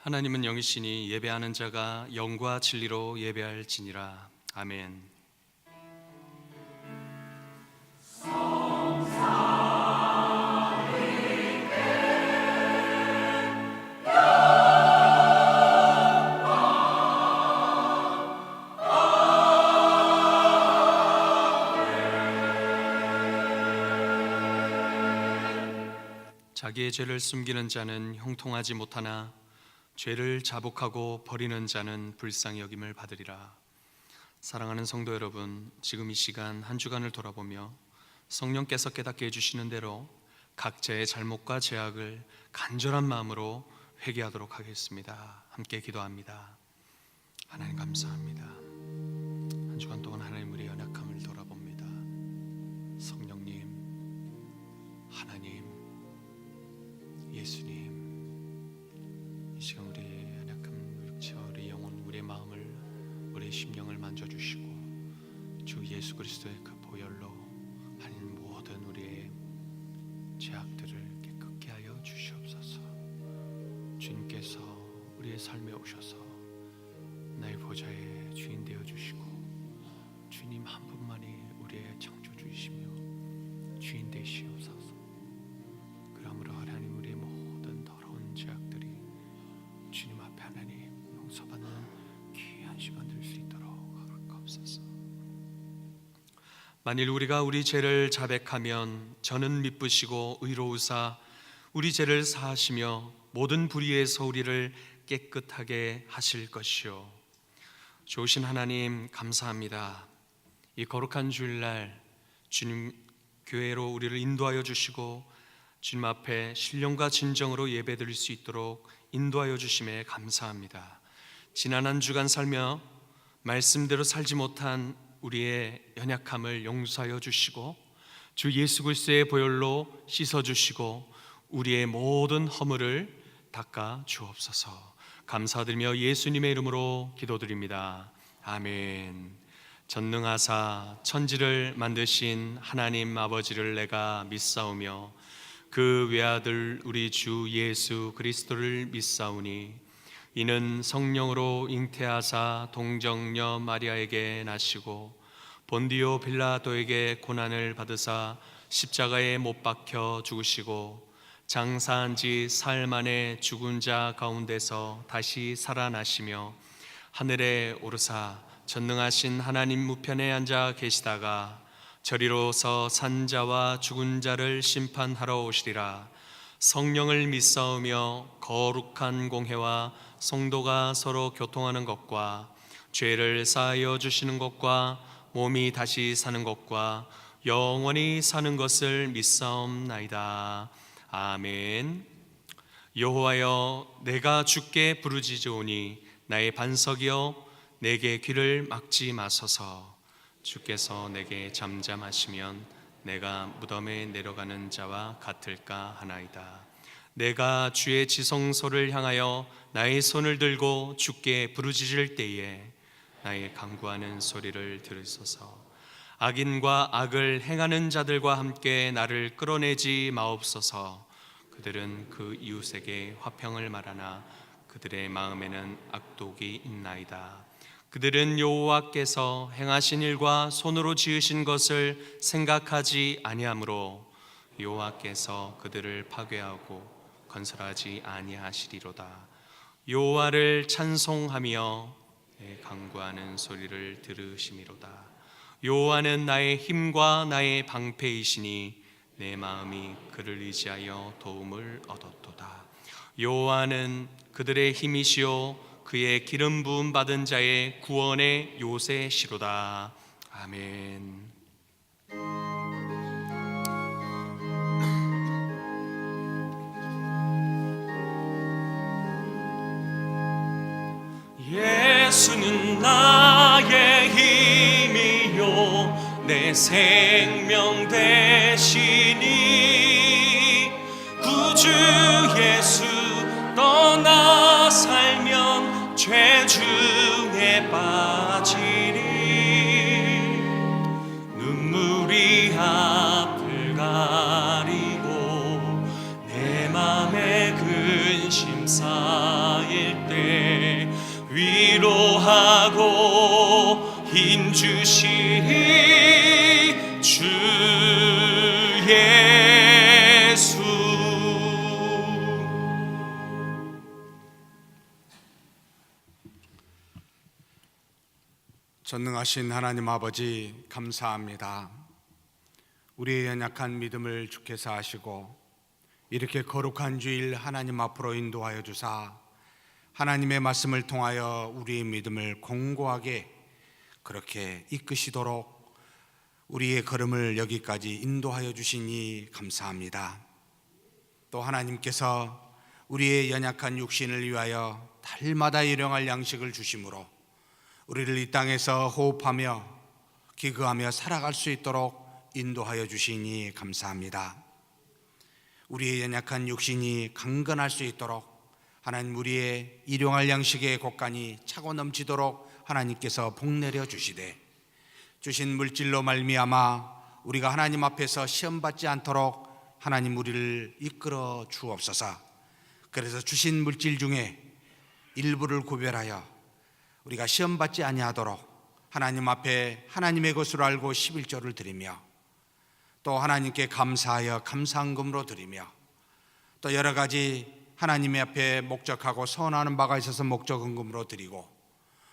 하나님은 영이시니 예배하는 자가 영과 진리로 예배할지니라. 아멘. 자기의 죄를 숨기는 자는 형통하지 못하나 죄를 자복하고 버리는 자는 불쌍히 여김을 받으리라. 사랑하는 성도 여러분, 지금 이 시간 한 주간을 돌아보며 성령께서 깨닫게 해주시는 대로 각자의 잘못과 죄악을 간절한 마음으로 회개하도록 하겠습니다. 함께 기도합니다. 하나님 감사합니다. 한 주간 동안 하나님 우리의 연약함을 돌아봅니다. 성령님, 하나님, 예수님, 이 시간 우리의 연약함, 육체, 우리 영혼, 우리의 마음을, 우리의 심령을 만져주시고 주 예수 그리스도의 그 보혈로 하나님 모든 우리의 죄악들을 깨끗게 하여 주시옵소서. 주님께서 우리의 삶에 오셔서 나의 보좌의 주인 되어 주시고 주님 한 분만이 우리의 창조주이시며 주인 되시옵소서. 그러므로 하나님 우리의 모든 더러운 죄악들이 주님 앞에 하나님 용서받는 귀한 시간 될 수 있도록 하옵소서. 만일 우리가 우리 죄를 자백하면 저는 미쁘시고 의로우사 우리 죄를 사하시며 모든 불의에서 우리를 깨끗하게 하실 것이요. 좋으신 하나님 감사합니다. 이 거룩한 주일날 주님 교회로 우리를 인도하여 주시고 주님 앞에 신령과 진정으로 예배드릴 수 있도록 인도하여 주심에 감사합니다. 지난 한 주간 살며 말씀대로 살지 못한 우리의 연약함을 용서하여 주시고 주 예수 그리스도의 보혈로 씻어 주시고 우리의 모든 허물을 닦아 주옵소서. 감사드리며 예수님의 이름으로 기도드립니다. 아멘. 전능하사 천지를 만드신 하나님 아버지를 내가 믿사오며 그 외아들 우리 주 예수 그리스도를 믿사오니 이는 성령으로 잉태하사 동정녀 마리아에게 나시고 본디오 빌라도에게 고난을 받으사 십자가에 못 박혀 죽으시고 장사한 지 사흘 만에 죽은 자 가운데서 다시 살아나시며 하늘에 오르사 전능하신 하나님 우편에 앉아 계시다가 저리로서 산 자와 죽은 자를 심판하러 오시리라. 성령을 믿사오며 거룩한 공회와 성도가 서로 교통하는 것과 죄를 사하여 주시는 것과 몸이 다시 사는 것과 영원히 사는 것을 믿사옵나이다. 아멘. 여호와여, 내가 주께 부르짖으오니 나의 반석이여 내게 귀를 막지 마소서. 주께서 내게 잠잠하시면 내가 무덤에 내려가는 자와 같을까 하나이다. 내가 주의 지성소를 향하여 나의 손을 들고 주께 부르짖을 때에 나의 간구하는 소리를 들으소서. 악인과 악을 행하는 자들과 함께 나를 끌어내지 마옵소서. 그들은 그 이웃에게 화평을 말하나 그들의 마음에는 악독이 있나이다. 그들은 여호와께서 행하신 일과 손으로 지으신 것을 생각하지 아니하므로 여호와께서 그들을 파괴하고 건설하지 아니하시리로다. 여호와를 찬송하며 내 간구하는 소리를 들으심이로다. 여호와는 나의 힘과 나의 방패이시니 내 마음이 그를 의지하여 도움을 얻었도다. 여호와는 그들의 힘이시요 그의 기름 부음 받은 자의 구원의 요새시로다. 아멘. 예수는 나의 힘이요 내 생명 되시니 구주 예수 떠나 살면 죄 중에 빠지리. 눈물이 앞을 가리고 내 맘에 근심 쌓일 인주시리 주 예수. 전능하신 하나님 아버지, 감사합니다. 우리의 연약한 믿음을 주께서 아시고 이렇게 거룩한 주일 하나님 앞으로 인도하여 주사 하나님의 말씀을 통하여 우리의 믿음을 공고하게 그렇게 이끄시도록 우리의 걸음을 여기까지 인도하여 주시니 감사합니다. 또 하나님께서 우리의 연약한 육신을 위하여 달마다 일용할 양식을 주심으로 우리를 이 땅에서 호흡하며 기거하며 살아갈 수 있도록 인도하여 주시니 감사합니다. 우리의 연약한 육신이 강건할 수 있도록 하나님 우리의 일용할 양식의 곳간이 차고 넘치도록 하나님께서 복내려 주시되 주신 물질로 말미암아 우리가 하나님 앞에서 시험받지 않도록 하나님 우리를 이끌어 주옵소서. 그래서 주신 물질 중에 일부를 구별하여 우리가 시험받지 아니하도록 하나님 앞에 하나님의 것으로 알고 11조를 드리며 또 하나님께 감사하여 감사헌금으로 드리며 또 여러 가지 하나님의 앞에 목적하고 서원하는 바가 있어서 목적헌금으로 드리고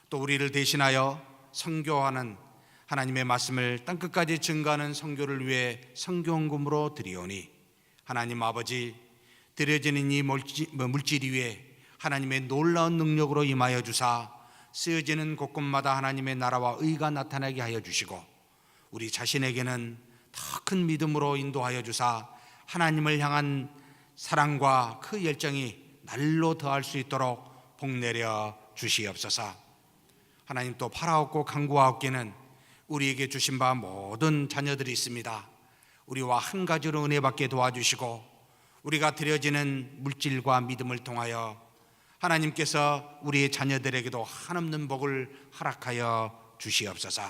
또 우리를 대신하여 선교하는 하나님의 말씀을 땅끝까지 증거하는 선교를 위해 선교헌금으로 드리오니 하나님 아버지, 드려지는 이 물질 위에 하나님의 놀라운 능력으로 임하여 주사 쓰여지는 곳곳마다 하나님의 나라와 의가 나타나게 하여 주시고 우리 자신에게는 더 큰 믿음으로 인도하여 주사 하나님을 향한 사랑과 그 열정이 날로 더할 수 있도록 복내려 주시옵소서. 하나님 또 바라옵고 간구하옵기는 우리에게 주신 바 모든 자녀들이 있습니다. 우리와 한 가지로 은혜 받게 도와주시고 우리가 드려지는 물질과 믿음을 통하여 하나님께서 우리의 자녀들에게도 한없는 복을 허락하여 주시옵소서.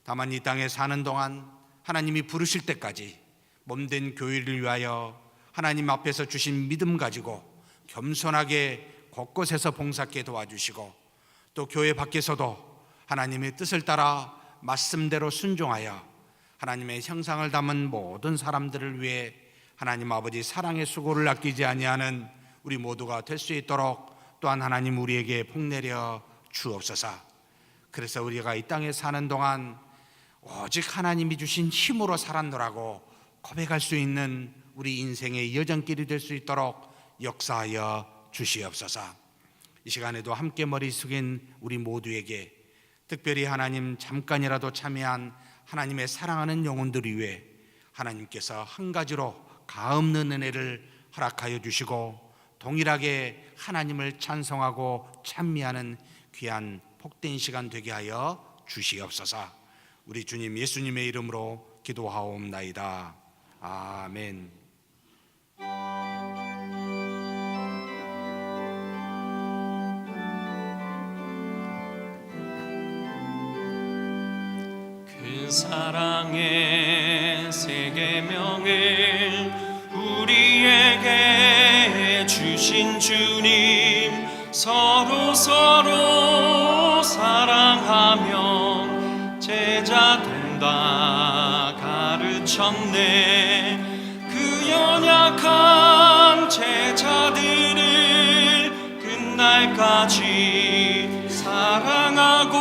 다만 이 땅에 사는 동안 하나님이 부르실 때까지 몸된 교회를 위하여 하나님 앞에서 주신 믿음 가지고 겸손하게 곳곳에서 봉사하게 도와주시고 또 교회 밖에서도 하나님의 뜻을 따라 말씀대로 순종하여 하나님의 형상을 담은 모든 사람들을 위해 하나님 아버지 사랑의 수고를 아끼지 아니하는 우리 모두가 될 수 있도록 또한 하나님 우리에게 복내려 주옵소서. 그래서 우리가 이 땅에 사는 동안 오직 하나님이 주신 힘으로 살았노라고 고백할 수 있는 우리 인생의 여정길이 될 수 있도록 역사하여 주시옵소서. 이 시간에도 함께 머리 숙인 우리 모두에게 특별히 하나님 잠깐이라도 참여한 하나님의 사랑하는 영혼들을 위해 하나님께서 한 가지로 가없는 은혜를 허락하여 주시고 동일하게 하나님을 찬송하고 찬미하는 귀한 복된 시간 되게 하여 주시옵소서. 우리 주님 예수님의 이름으로 기도하옵나이다. 아멘. 그 사랑의 세 계명을 우리에게 주신 주님, 서로 사랑하며 제자 된다 가르쳤네. 그 연약한 제자들을 끝날까지 사랑하고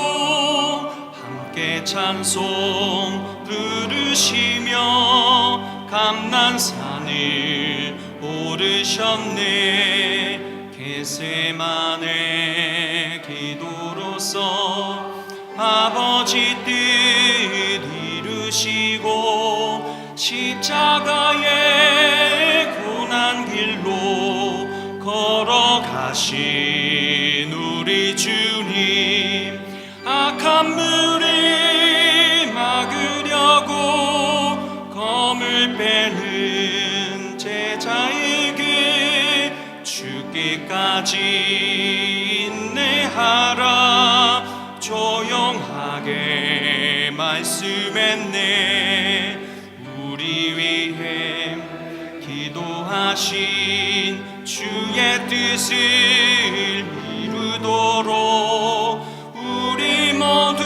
함께 찬송 부르시며 감난산을 오르셨네. 겟세마네 기도로서 아버지 뜻 이루시고 십자가의 고난 길로 걸어가신 우리 주님, 악한 무리 막으려고 검을 빼는 제자에게 죽기까지 인내하라 조용하게 말씀했네. 우리 위해 기도하신 주의 뜻을 이루도록 우리 모두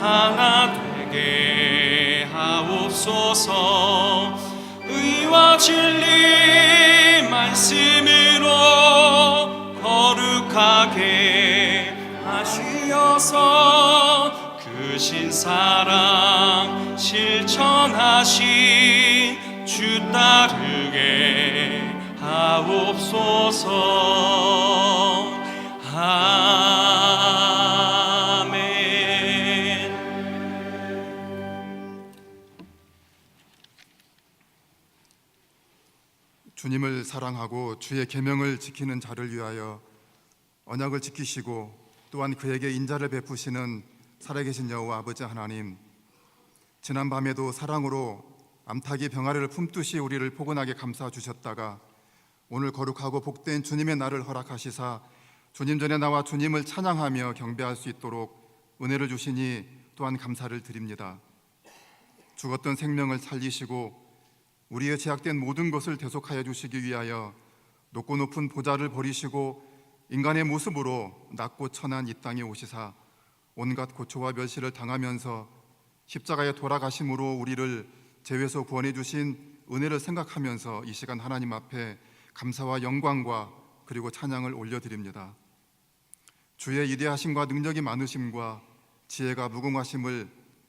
하나 되게 하옵소서. 의와 진리 말씀으로 거룩하게 하시어서 그 신사랑 실천하신 주 따르게 하옵소서. 아멘. 주님을 사랑하고 주의 계명을 지키는 자를 위하여 언약을 지키시고 또한 그에게 인자를 베푸시는 살아계신 여호와 아버지 하나님, 지난 밤에도 사랑으로 암탉이 병아리를 품듯이 우리를 포근하게 감싸 주셨다가 오늘 거룩하고 복된 주님의 날을 허락하시사 주님 전에 나와 주님을 찬양하며 경배할 수 있도록 은혜를 주시니 또한 감사를 드립니다. 죽었던 생명을 살리시고 우리의 제약된 모든 것을 대속하여 주시기 위하여 높고 높은 보좌를 버리시고 인간의 모습으로 낮고 천한 이 땅에 오시사 온갖 고초와 멸시를 당하면서 십자가에 돌아가심으로 우리를 죄에서 구원해 주신 은혜를 생각하면서 이 시간 하나님 앞에 감사와 영광과 그리고 찬양을 올려드립니다. 주의 위대하심과 능력이 많으심과 지혜가 무궁하심을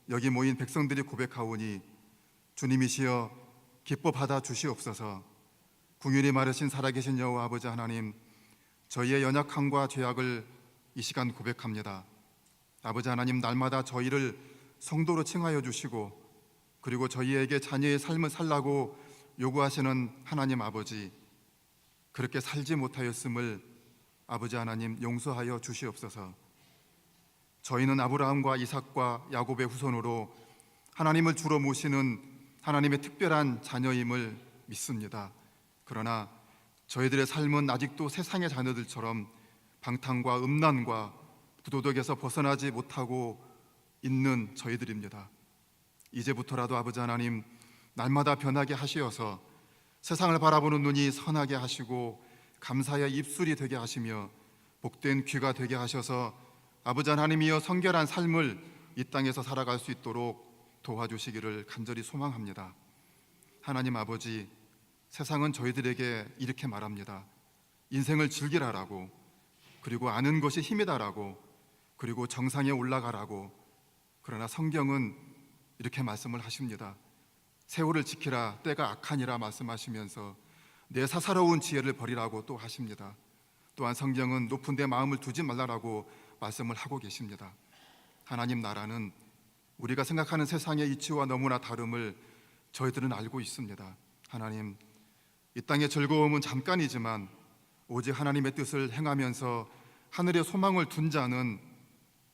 여기 모인 백성들이 고백하오니 주님이시여 기뻐 받아 주시옵소서. 궁휼히 마르신 살아계신 여호와 아버지 하나님, 저희의 연약함과 죄악을 이 시간 고백합니다. 아버지 하나님, 날마다 저희를 성도로 칭하여 주시고 그리고 저희에게 자녀의 삶을 살라고 요구하시는 하나님 아버지, 그렇게 살지 못하였음을 아버지 하나님 용서하여 주시옵소서. 저희는 아브라함과 이삭과 야곱의 후손으로 하나님을 주로 모시는 하나님의 특별한 자녀임을 믿습니다. 그러나 저희들의 삶은 아직도 세상의 자녀들처럼 방탕과 음란과 부도덕에서 벗어나지 못하고 있는 저희들입니다. 이제부터라도 아버지 하나님, 날마다 변하게 하시어서 세상을 바라보는 눈이 선하게 하시고 감사의 입술이 되게 하시며 복된 귀가 되게 하셔서 아버지 하나님이여 성결한 삶을 이 땅에서 살아갈 수 있도록 도와주시기를 간절히 소망합니다. 하나님 아버지, 세상은 저희들에게 이렇게 말합니다. 인생을 즐기라라고, 그리고 아는 것이 힘이다라고, 그리고 정상에 올라가라고. 그러나 성경은 이렇게 말씀을 하십니다. 세월을 지키라, 때가 악하니라 말씀하시면서 내 사사로운 지혜를 버리라고 또 하십니다. 또한 성경은 높은 데 마음을 두지 말라라고 말씀을 하고 계십니다. 하나님 나라는 우리가 생각하는 세상의 이치와 너무나 다름을 저희들은 알고 있습니다. 하나님, 이 땅의 즐거움은 잠깐이지만 오직 하나님의 뜻을 행하면서 하늘의 소망을 둔 자는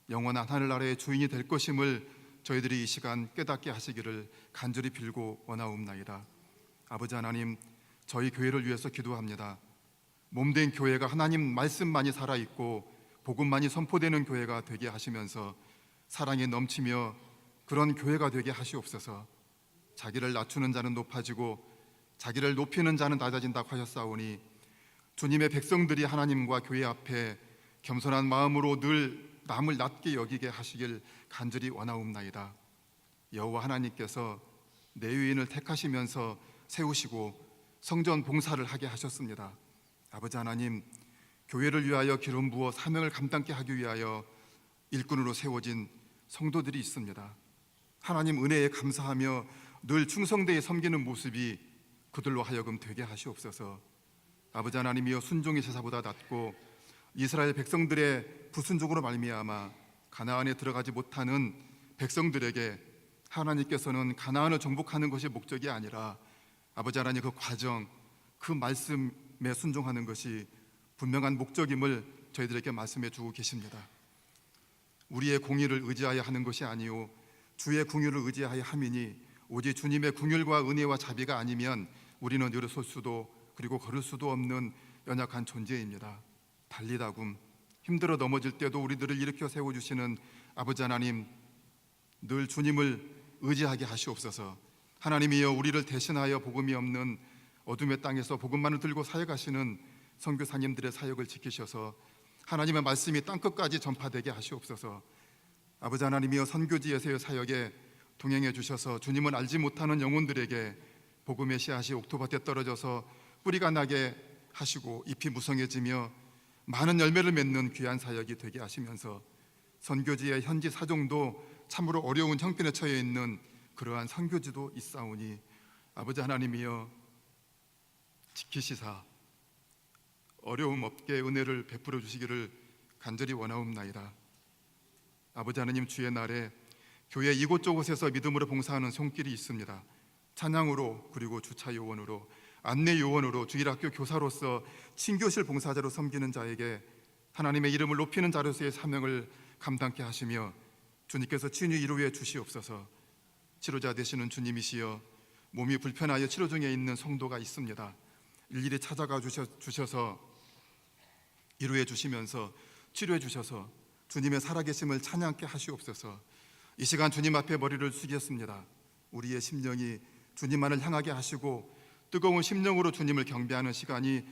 영원한 하늘나라의 주인이 될 것임을 저희들이 이 시간 깨닫게 하시기를 간절히 빌고 원하옵나이다. 아버지 하나님, 저희 교회를 위해서 기도합니다. 몸된 교회가 하나님 말씀만이 살아있고 복음만이 선포되는 교회가 되게 하시면서 사랑에 넘치며 그런 교회가 되게 하시옵소서. 자기를 낮추는 자는 높아지고 자기를 높이는 자는 낮아진다고 하셨사오니 주님의 백성들이 하나님과 교회 앞에 겸손한 마음으로 늘 남을 낮게 여기게 하시길 간절히 원하옵나이다. 여호와 하나님께서 레위인을 택하시면서 세우시고 성전 봉사를 하게 하셨습니다. 아버지 하나님, 교회를 위하여 기름 부어 사명을 감당케 하기 위하여 일꾼으로 세워진 성도들이 있습니다. 하나님 은혜에 감사하며 늘 충성되게 섬기는 모습이 그들로 하여금 되게 하시옵소서. 아버지 하나님이여, 순종의 제사보다 낫고 이스라엘 백성들의 불순종으로 말미암아 가나안에 들어가지 못하는 백성들에게 하나님께서는 가나안을 정복하는 것이 목적이 아니라 아버지 하나님 그 과정, 그 말씀에 순종하는 것이 분명한 목적임을 저희들에게 말씀해 주고 계십니다. 우리의 공의를 의지하여 하는 것이 아니오 주의 궁휼을 의지하여 함이니 오직 주님의 궁휼과 은혜와 자비가 아니면 우리는 일어설 수도 그리고 걸을 수도 없는 연약한 존재입니다. 달리다굼 힘들어 넘어질 때도 우리들을 일으켜 세워주시는 아버지 하나님, 늘 주님을 의지하게 하시옵소서. 하나님이여, 우리를 대신하여 복음이 없는 어둠의 땅에서 복음만을 들고 사역하시는 선교사님들의 사역을 지키셔서 하나님의 말씀이 땅끝까지 전파되게 하시옵소서. 아버지 하나님이여 선교지에서의 사역에 동행해 주셔서 주님을 알지 못하는 영혼들에게 복음의 씨앗이 옥토밭에 떨어져서 뿌리가 나게 하시고 잎이 무성해지며 많은 열매를 맺는 귀한 사역이 되게 하시면서 선교지의 현지 사정도 참으로 어려운 형편에 처해 있는 그러한 선교지도 있사오니 아버지 하나님이여 지키시사 어려움 없게 은혜를 베풀어 주시기를 간절히 원하옵나이다. 아버지 하나님, 주의 날에 교회 이곳저곳에서 믿음으로 봉사하는 손길이 있습니다. 찬양으로, 그리고 주차 요원으로, 안내 요원으로, 주일학교 교사로서, 친교실 봉사자로 섬기는 자에게 하나님의 이름을 높이는 자로서의 사명을 감당케 하시며 주님께서 친히 이루어 주시옵소서. 치료자 되시는 주님이시여 몸이 불편하여 치료 중에 있는 성도가 있습니다. 일일이 찾아가 주셔서 이루어 주시면서 치료해 주셔서 주님의 살아계심을 찬양케 하시옵소서. 이 시간 주님 앞에 머리를 숙였습니다. 우리의 심령이 주님만을 향하게 하시고 뜨거운 심령으로 주님을 경배하는 시간이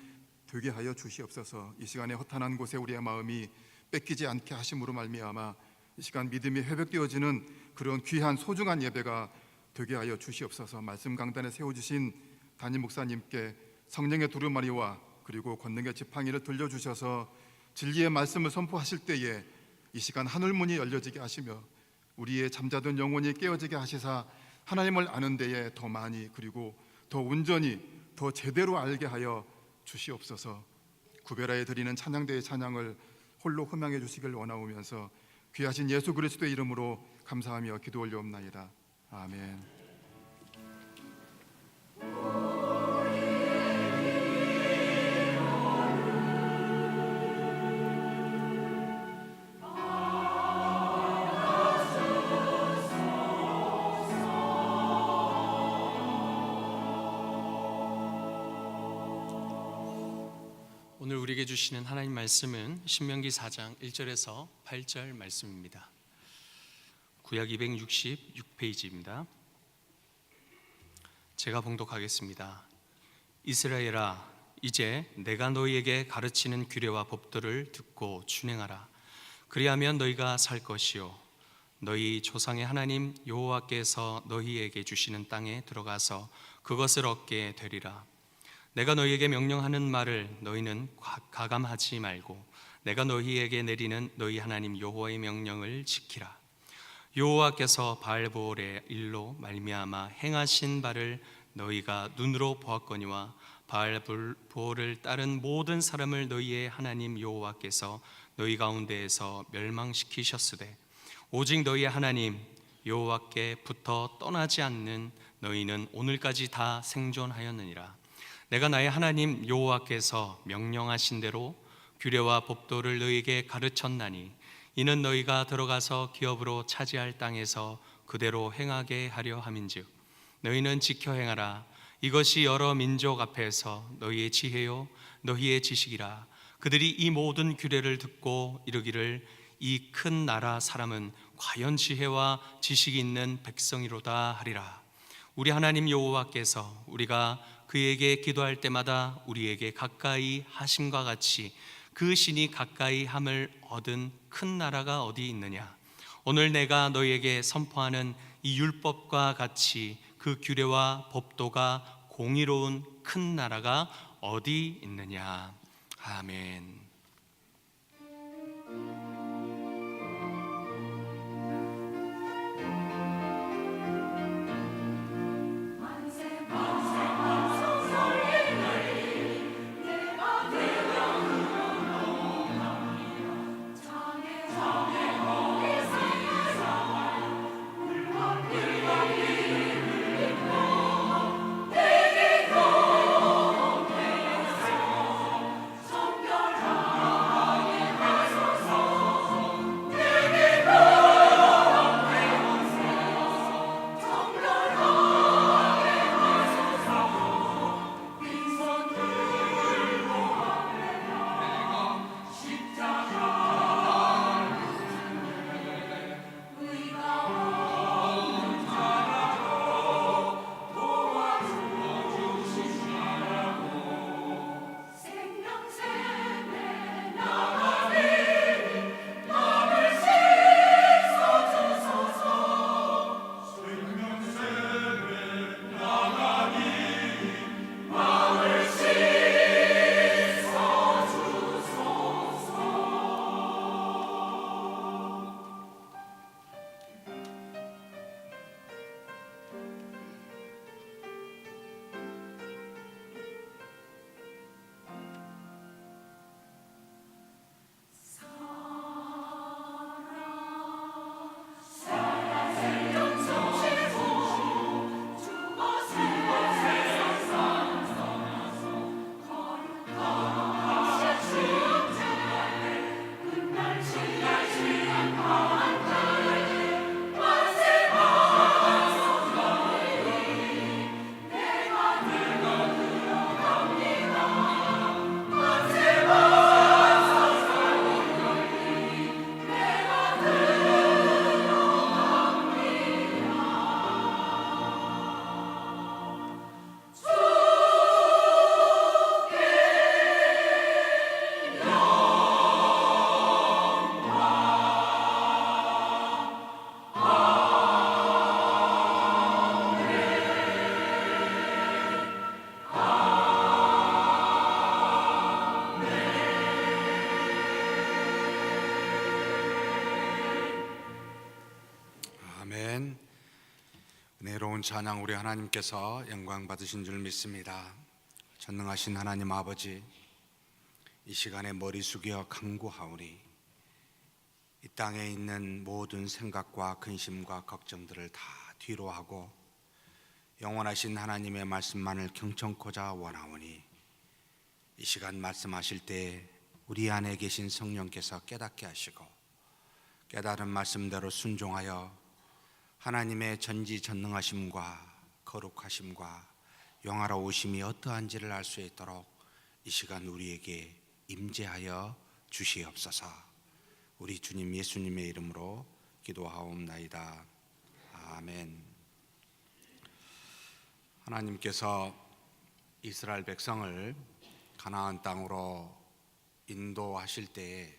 되게 하여 주시옵소서. 이 시간에 허탄한 곳에 우리의 마음이 뺏기지 않게 하심으로 말미암아 이 시간 믿음이 회복되어지는 그런 귀한 소중한 예배가 되게 하여 주시옵소서. 말씀 강단에 세워주신 담임 목사님께 성령의 두루마리와 그리고 권능의 지팡이를 들려주셔서 진리의 말씀을 선포하실 때에 이 시간 하늘문이 열려지게 하시며 우리의 잠자던 영혼이 깨어지게 하시사 하나님을 아는 데에 더 많이 그리고 더 온전히 더 제대로 알게 하여 주시옵소서. 구별하여 드리는 찬양대의 찬양을 홀로 흠양해 주시길 원하오면서 귀하신 예수 그리스도의 이름으로 감사하며 기도 올려옵나이다. 아멘. 오늘 우리에게 주시는 하나님 말씀은 신명기 4장 1절에서 8절 말씀입니다. 구약 266페이지입니다. 제가 봉독하겠습니다. 이스라엘아, 이제 내가 너희에게 가르치는 규례와 법도를 듣고 준행하라. 그리하면 너희가 살 것이요 너희 조상의 하나님 여호와께서 너희에게 주시는 땅에 들어가서 그것을 얻게 되리라. 내가 너희에게 명령하는 말을 너희는 가감하지 말고 내가 너희에게 내리는 너희 하나님 여호와의 명령을 지키라. 여호와께서 바알보올의 일로 말미암아 행하신 바를 너희가 눈으로 보았거니와 바알보올을 따른 모든 사람을 너희의 하나님 여호와께서 너희 가운데에서 멸망시키셨으되 오직 너희의 하나님 여호와께 붙어 떠나지 않는 너희는 오늘까지 다 생존하였느니라. 내가 나의 하나님 여호와께서 명령하신 대로 규례와 법도를 너희에게 가르쳤나니 이는 너희가 들어가서 기업으로 차지할 땅에서 그대로 행하게 하려 함인즉 너희는 지켜 행하라. 이것이 여러 민족 앞에서 너희의 지혜요 너희의 지식이라. 그들이 이 모든 규례를 듣고 이르기를 이 큰 나라 사람은 과연 지혜와 지식이 있는 백성이로다 하리라. 우리 하나님 여호와께서 우리가 그에게 기도할 때마다 우리에게 가까이 하심과 같이 그 신이 가까이 함을 얻은 큰 나라가 어디 있느냐. 오늘 내가 너희에게 선포하는 이 율법과 같이 그 규례와 법도가 공의로운 큰 나라가 어디 있느냐. 아멘. 아멘. 은혜로운 찬양 우리 하나님께서 영광 받으신 줄 믿습니다. 전능하신 하나님 아버지, 이 시간에 머리 숙여 간구하오니 이 땅에 있는 모든 생각과 근심과 걱정들을 다 뒤로 하고 영원하신 하나님의 말씀만을 경청코자 원하오니 이 시간 말씀하실 때 우리 안에 계신 성령께서 깨닫게 하시고 깨달은 말씀대로 순종하여 하나님의 전지전능하심과 거룩하심과 영화로우심이 어떠한지를 알 수 있도록 이 시간 우리에게 임재하여 주시옵소서. 우리 주님 예수님의 이름으로 기도하옵나이다. 아멘. 하나님께서 이스라엘 백성을 가나안 땅으로 인도하실 때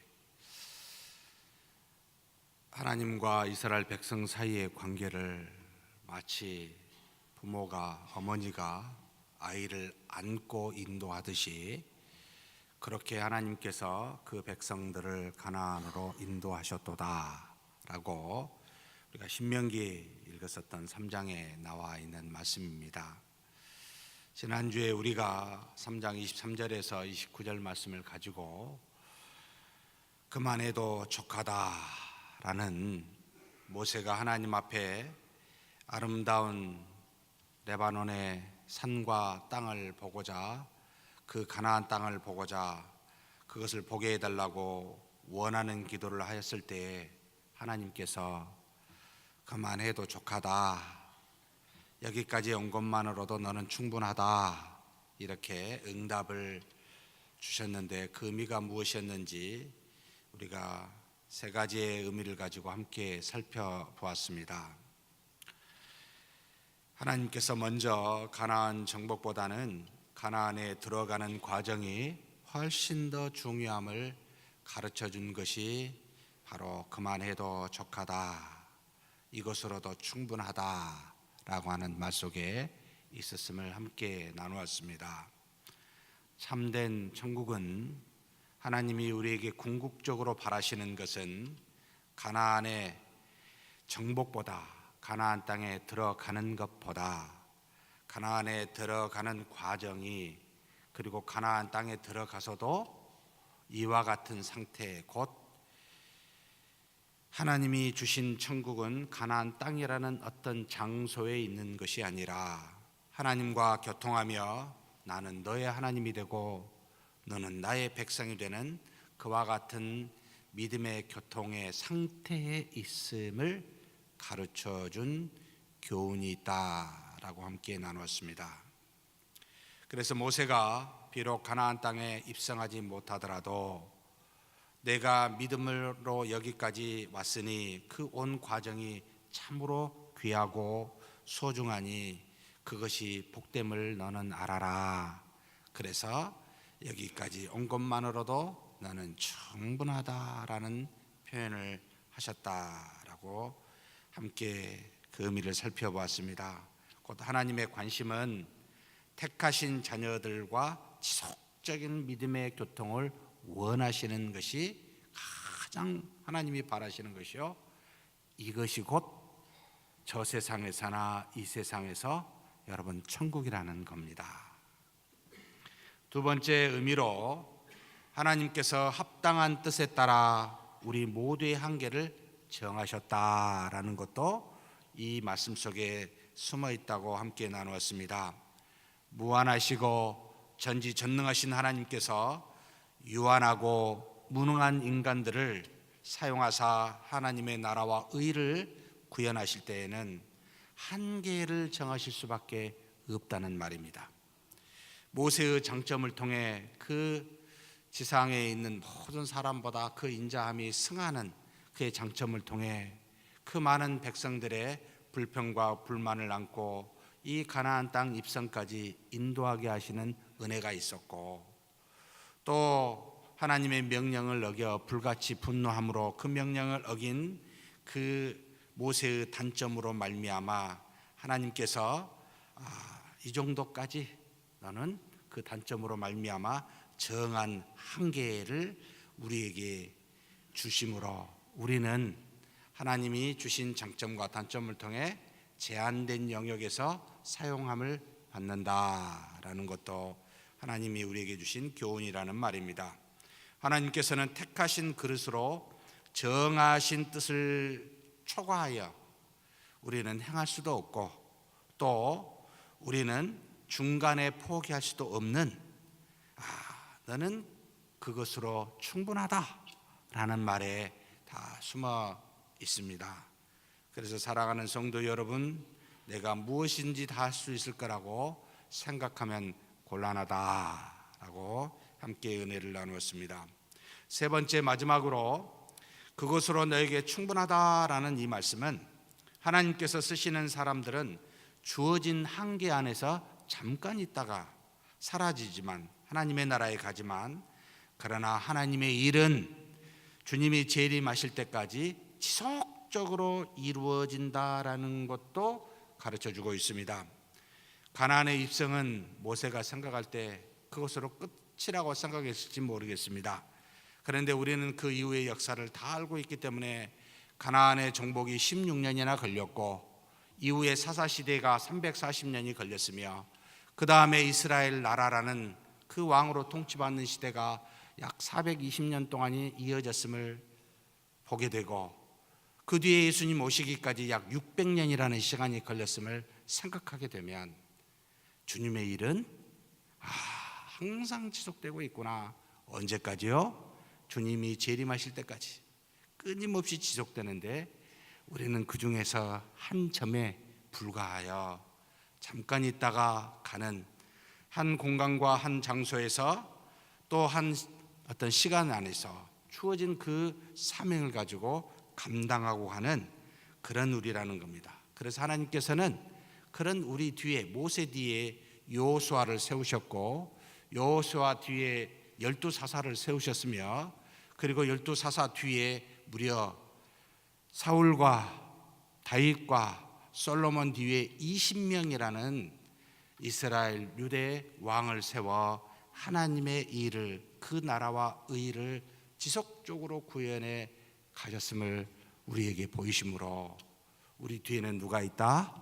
하나님과 이스라엘 백성 사이의 관계를 마치 부모가, 어머니가 아이를 안고 인도하듯이 그렇게 하나님께서 그 백성들을 가나안으로 인도하셨도다 라고 우리가 신명기 읽었었던 3장에 나와 있는 말씀입니다. 지난주에 우리가 3장 23절에서 29절 말씀을 가지고 그만해도 족하다 라는 모세가 하나님 앞에 아름다운 레바논의 산과 땅을 보고자, 그 가나안 땅을 보고자 그것을 보게 해달라고 원하는 기도를 하였을 때 하나님께서 그만해도 족하다, 여기까지 온 것만으로도 너는 충분하다 이렇게 응답을 주셨는데 그 의미가 무엇이었는지 우리가 세 가지의 의미를 가지고 함께 살펴보았습니다. 하나님께서 먼저 가나안 정복보다는 가나안에 들어가는 과정이 훨씬 더 중요함을 가르쳐 준 것이 바로 그만해도 족하다, 이것으로도 충분하다 라고 하는 말 속에 있었음을 함께 나누었습니다. 참된 천국은 하나님이 우리에게 궁극적으로 바라시는 것은 가나안의 정복보다, 가나안 땅에 들어가는 것보다 가나안에 들어가는 과정이, 그리고 가나안 땅에 들어가서도 이와 같은 상태, 곧 하나님이 주신 천국은 가나안 땅이라는 어떤 장소에 있는 것이 아니라 하나님과 교통하며 나는 너의 하나님이 되고 너는 나의 백성이 되는 그와 같은 믿음의 교통의 상태에 있음을 가르쳐준 교훈이 있다라고 함께 나누었습니다. 그래서 모세가 비록 가나안 땅에 입성하지 못하더라도 내가 믿음으로 여기까지 왔으니 그 온 과정이 참으로 귀하고 소중하니 그것이 복됨을 너는 알아라. 그래서 여기까지 온 것만으로도 나는 충분하다라는 표현을 하셨다라고 함께 그 의미를 살펴보았습니다. 곧 하나님의 관심은 택하신 자녀들과 지속적인 믿음의 교통을 원하시는 것이 가장 하나님이 바라시는 것이요, 이것이 곧 저 세상에서나 이 세상에서 여러분 천국이라는 겁니다. 두 번째 의미로 하나님께서 합당한 뜻에 따라 우리 모두의 한계를 정하셨다라는 것도 이 말씀 속에 숨어 있다고 함께 나누었습니다. 무한하시고 전지전능하신 하나님께서 유한하고 무능한 인간들을 사용하사 하나님의 나라와 의를 구현하실 때에는 한계를 정하실 수밖에 없다는 말입니다. 모세의 장점을 통해 그 지상에 있는 모든 사람보다 그 인자함이 승하는 그의 장점을 통해 그 많은 백성들의 불평과 불만을 안고 이 가나안 땅 입성까지 인도하게 하시는 은혜가 있었고, 또 하나님의 명령을 어겨 불같이 분노함으로 그 명령을 어긴 그 모세의 단점으로 말미암아 하나님께서 이 정도까지 너는 그 단점으로 말미암아 정한 한계를 우리에게 주심으로 우리는 하나님이 주신 장점과 단점을 통해 제한된 영역에서 사용함을 받는다라는 것도 하나님이 우리에게 주신 교훈이라는 말입니다. 하나님께서는 택하신 그릇으로 정하신 뜻을 초과하여 우리는 행할 수도 없고, 또 우리는 중간에 포기할 수도 없는, 너는 그것으로 충분하다라는 말에 다 숨어 있습니다. 그래서 사랑하는 성도 여러분, 내가 무엇인지 다 할 수 있을 거라고 생각하면 곤란하다라고 함께 은혜를 나누었습니다. 세 번째, 마지막으로 그것으로 너에게 충분하다라는 이 말씀은 하나님께서 쓰시는 사람들은 주어진 한계 안에서 잠깐 있다가 사라지지만, 하나님의 나라에 가지만, 그러나 하나님의 일은 주님이 재림하실 때까지 지속적으로 이루어진다라는 것도 가르쳐주고 있습니다. 가나안의 입성은 모세가 생각할 때 그것으로 끝이라고 생각했을지 모르겠습니다. 그런데 우리는 그 이후의 역사를 다 알고 있기 때문에 가나안의 정복이 16년이나 걸렸고, 이후에 사사시대가 340년이 걸렸으며, 그 다음에 이스라엘 나라라는 그 왕으로 통치받는 시대가 약 420년 동안이 이어졌음을 보게 되고, 그 뒤에 예수님 오시기까지 약 600년이라는 시간이 걸렸음을 생각하게 되면 주님의 일은 항상 지속되고 있구나. 언제까지요? 주님이 재림하실 때까지 끊임없이 지속되는데, 우리는 그 중에서 한 점에 불과하여 잠깐 있다가 가는, 한 공간과 한 장소에서 또 한 어떤 시간 안에서 주어진 그 사명을 가지고 감당하고 가는 그런 우리라는 겁니다. 그래서 하나님께서는 그런 우리 뒤에, 모세 뒤에 여호수아를 세우셨고, 여호수아 뒤에 12사사를 세우셨으며, 그리고 12사사 뒤에 무려 사울과 다윗과 솔로몬 뒤에 20명이라는 이스라엘 유대 왕을 세워 하나님의 일을, 그 나라와 의를 지속적으로 구현해 가셨음을 우리에게 보이심으로, 우리 뒤에는 누가 있다?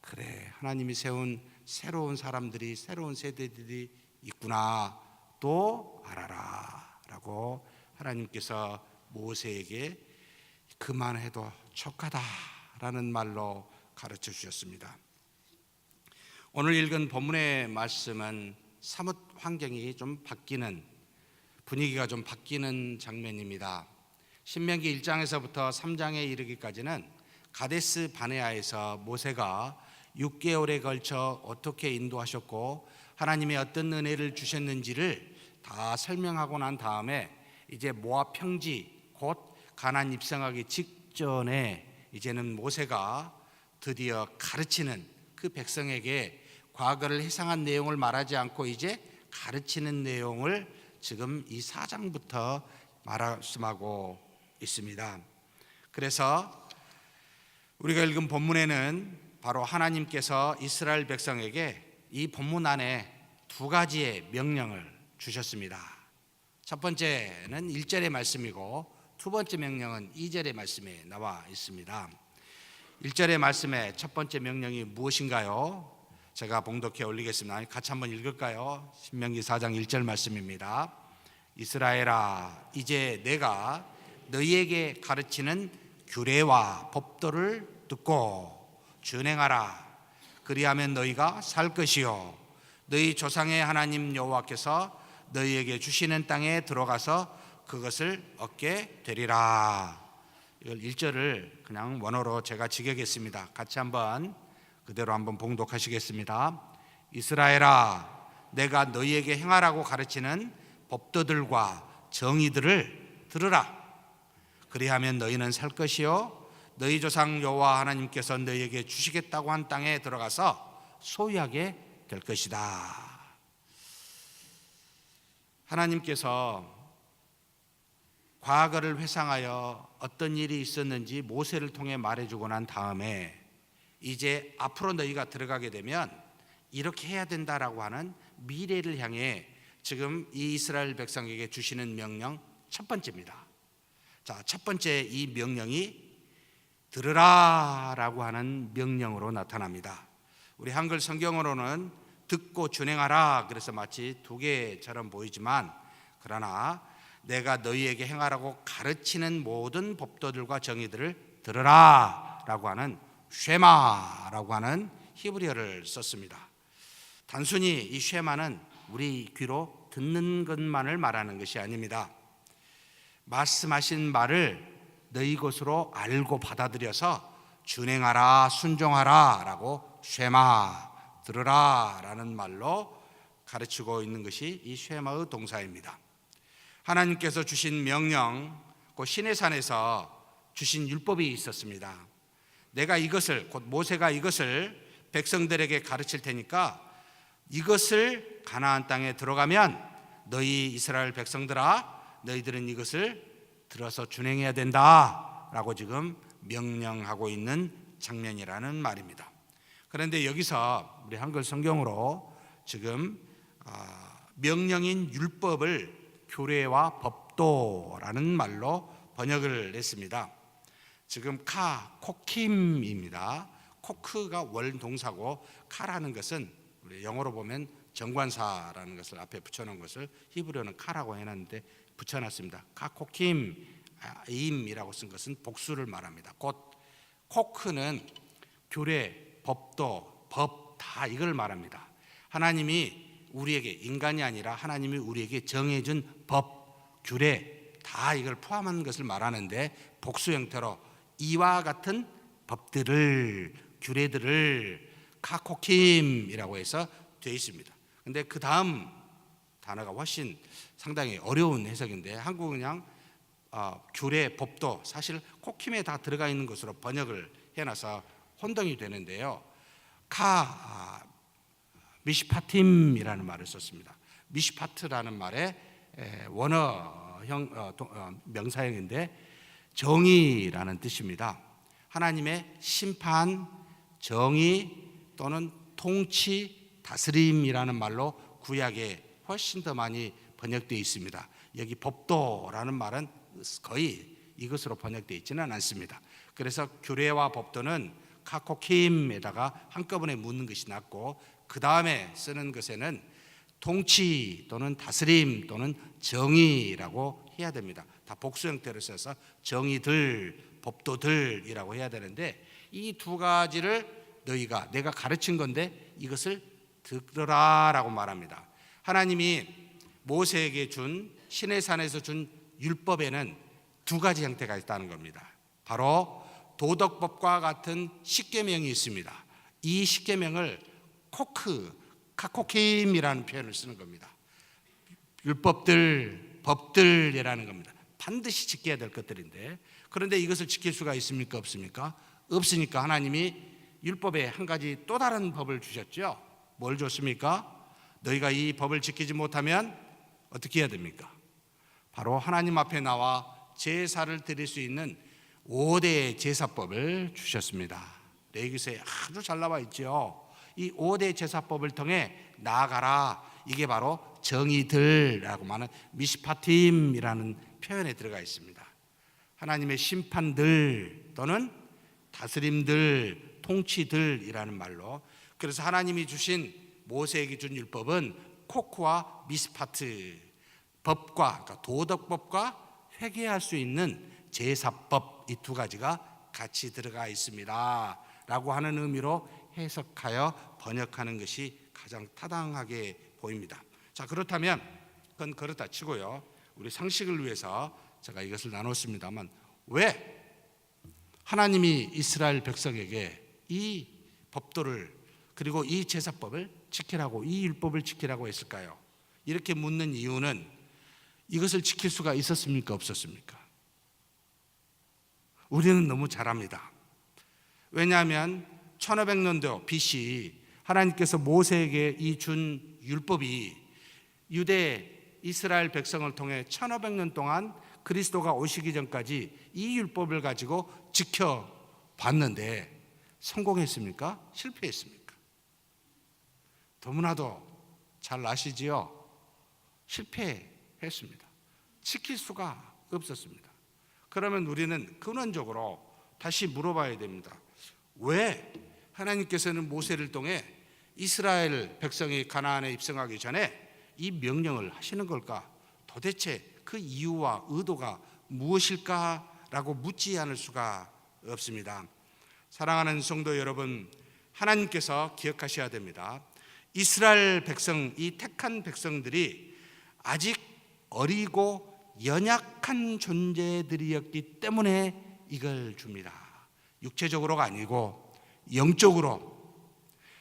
그래, 하나님이 세운 새로운 사람들이, 새로운 세대들이 있구나, 또 알아라 라고 하나님께서 모세에게 그만해도 척하다라는 말로 가르쳐 주셨습니다. 오늘 읽은 본문의 말씀은 사뭇 환경이 좀 바뀌는, 분위기가 좀 바뀌는 장면입니다. 신명기 1장에서부터 3장에 이르기까지는 가데스 바네아에서 모세가 6개월에 걸쳐 어떻게 인도하셨고 하나님의 어떤 은혜를 주셨는지를 다 설명하고 난 다음에, 이제 모압 평지, 곧 가나안 입성하기 직전에 이제는 모세가 드디어 가르치는, 그 백성에게 과거를 회상한 내용을 말하지 않고 이제 가르치는 내용을 지금 이 4장부터 말씀하고 있습니다. 그래서 우리가 읽은 본문에는 바로 하나님께서 이스라엘 백성에게 이 본문 안에 두 가지의 명령을 주셨습니다. 첫 번째는 1절의 말씀이고, 두 번째 명령은 2절의 말씀에 나와 있습니다. 1절의 말씀의 첫 번째 명령이 무엇인가요? 제가 봉독해 올리겠습니다. 같이 한번 읽을까요? 신명기 4장 1절 말씀입니다. 이스라엘아, 이제 내가 너희에게 가르치는 규례와 법도를 듣고 준행하라. 그리하면 너희가 살 것이요, 너희 조상의 하나님 여호와께서 너희에게 주시는 땅에 들어가서 그것을 얻게 되리라. 이걸 1절을 그냥 원어로 제가 직역했습니다. 같이 한번 그대로 한번 봉독하시겠습니다. 이스라엘아, 내가 너희에게 행하라고 가르치는 법도들과 정의들을 들으라. 그리하면 너희는 살 것이요, 너희 조상 여호와 하나님께서 너희에게 주시겠다고 한 땅에 들어가서 소유하게 될 것이다. 하나님께서 과거를 회상하여 어떤 일이 있었는지 모세를 통해 말해주고 난 다음에, 이제 앞으로 너희가 들어가게 되면 이렇게 해야 된다라고 하는 미래를 향해 지금 이 이스라엘 백성에게 주시는 명령 첫 번째입니다. 자, 첫 번째 이 명령이 들으라라고 하는 명령으로 나타납니다. 우리 한글 성경으로는 듣고 준행하라, 그래서 마치 두 개처럼 보이지만, 그러나 내가 너희에게 행하라고 가르치는 모든 법도들과 정의들을 들으라라고 하는 쉐마라고 하는 히브리어를 썼습니다. 단순히 이 쉐마는 우리 귀로 듣는 것만을 말하는 것이 아닙니다. 말씀하신 말을 너희 것으로 알고 받아들여서 준행하라, 순종하라 라고 쉐마, 들으라 라는 말로 가르치고 있는 것이 이 쉐마의 동사입니다. 하나님께서 주신 명령, 그 시내산에서 주신 율법이 있었습니다. 내가 이것을, 곧 모세가 이것을 백성들에게 가르칠 테니까 이것을 가나안 땅에 들어가면 너희 이스라엘 백성들아, 너희들은 이것을 들어서 준행해야 된다라고 지금 명령하고 있는 장면이라는 말입니다. 그런데 여기서 우리 한글 성경으로 지금 명령인 율법을 규례와 법도라는 말로 번역을 했습니다. 지금 코킴입니다. 코크가 원 동사고 카라는 것은 우리 영어로 보면 정관사라는 것을 앞에 붙여놓은 것을 히브리어는 카라고 해놨는데 붙여놨습니다. 임이라고 쓴 것은 복수를 말합니다. 곧 코크는 규례, 법도, 법 다 이걸 말합니다. 하나님이 우리에게, 인간이 아니라 하나님이 우리에게 정해준 법, 규례 다 이걸 포함한 것을 말하는데, 복수 형태로 이와 같은 법들을, 규례들을 카코킴이라고 해서 되어 있습니다. 근데 그 다음 단어가 훨씬 상당히 어려운 해석인데, 한국은 그냥 규례, 법도, 사실 코킴에 다 들어가 있는 것으로 번역을 해놔서 혼동이 되는데요. 미시파팀이라는 말을 썼습니다. 미시파트라는 말의 원어형 명사형인데 정의라는 뜻입니다. 하나님의 심판, 정의 또는 통치, 다스림이라는 말로 구약에 훨씬 더 많이 번역되어 있습니다. 여기 법도라는 말은 거의 이것으로 번역되어 있지는 않습니다. 그래서 규례와 법도는 카코킴에다가 한꺼번에 묻는 것이 낫고, 그 다음에 쓰는 것에는 통치 또는 다스림 또는 정의라고 해야 됩니다. 다 복수 형태로 써서 정의들, 법도들이라고 해야 되는데, 이 두 가지를 너희가, 내가 가르친 건데 이것을 들으라라고 말합니다. 하나님이 모세에게 준, 시내산에서 준 율법에는 두 가지 형태가 있다는 겁니다. 바로 도덕법과 같은 십계명이 있습니다. 이 십계명을 카코킴이라는 표현을 쓰는 겁니다. 율법들, 법들이라는 겁니다. 반드시 지켜야 될 것들인데, 그런데 이것을 지킬 수가 있습니까, 없습니까? 없으니까 하나님이 율법에 한 가지 또 다른 법을 주셨죠. 뭘 줬습니까? 너희가 이 법을 지키지 못하면 어떻게 해야 됩니까? 바로 하나님 앞에 나와 제사를 드릴 수 있는 5대 제사법을 주셨습니다. 레위기서에 아주 잘 나와 있죠. 이 5대 제사법을 통해 나아가라, 이게 바로 정의들이라고 말하는 미시파팀이라는 표현에 들어가 있습니다. 하나님의 심판들 또는 다스림들, 통치들이라는 말로. 그래서 하나님이 주신, 모세에게 준 율법은 코크와 미스파트, 법과, 그러니까 도덕법과 회개할 수 있는 제사법, 이 두 가지가 같이 들어가 있습니다 라고 하는 의미로 해석하여 번역하는 것이 가장 타당하게 보입니다. 자, 그렇다면 그건 그렇다 치고요, 우리 상식을 위해서 제가 이것을 나눴습니다만, 왜 하나님이 이스라엘 백성에게 이 법도를, 그리고 이 제사법을 지키라고, 이 율법을 지키라고 했을까요? 이렇게 묻는 이유는, 이것을 지킬 수가 있었습니까, 없었습니까? 우리는 너무 잘합니다. 왜냐하면 1500년도 BC 하나님께서 모세에게 이 준 율법이 유대 이스라엘 백성을 통해 1500년 동안 그리스도가 오시기 전까지 이 율법을 가지고 지켜봤는데 성공했습니까? 실패했습니까? 너무나도 잘 아시지요? 실패했습니다. 지킬 수가 없었습니다. 그러면 우리는 근원적으로 다시 물어봐야 됩니다. 왜 하나님께서는 모세를 통해 이스라엘 백성이 가나안에 입성하기 전에 이 명령을 하시는 걸까? 도대체 그 이유와 의도가 무엇일까라고 묻지 않을 수가 없습니다. 사랑하는 성도 여러분, 하나님께서 기억하셔야 됩니다. 이스라엘 백성, 이 택한 백성들이 아직 어리고 연약한 존재들이었기 때문에 이걸 줍니다. 육체적으로가 아니고 영적으로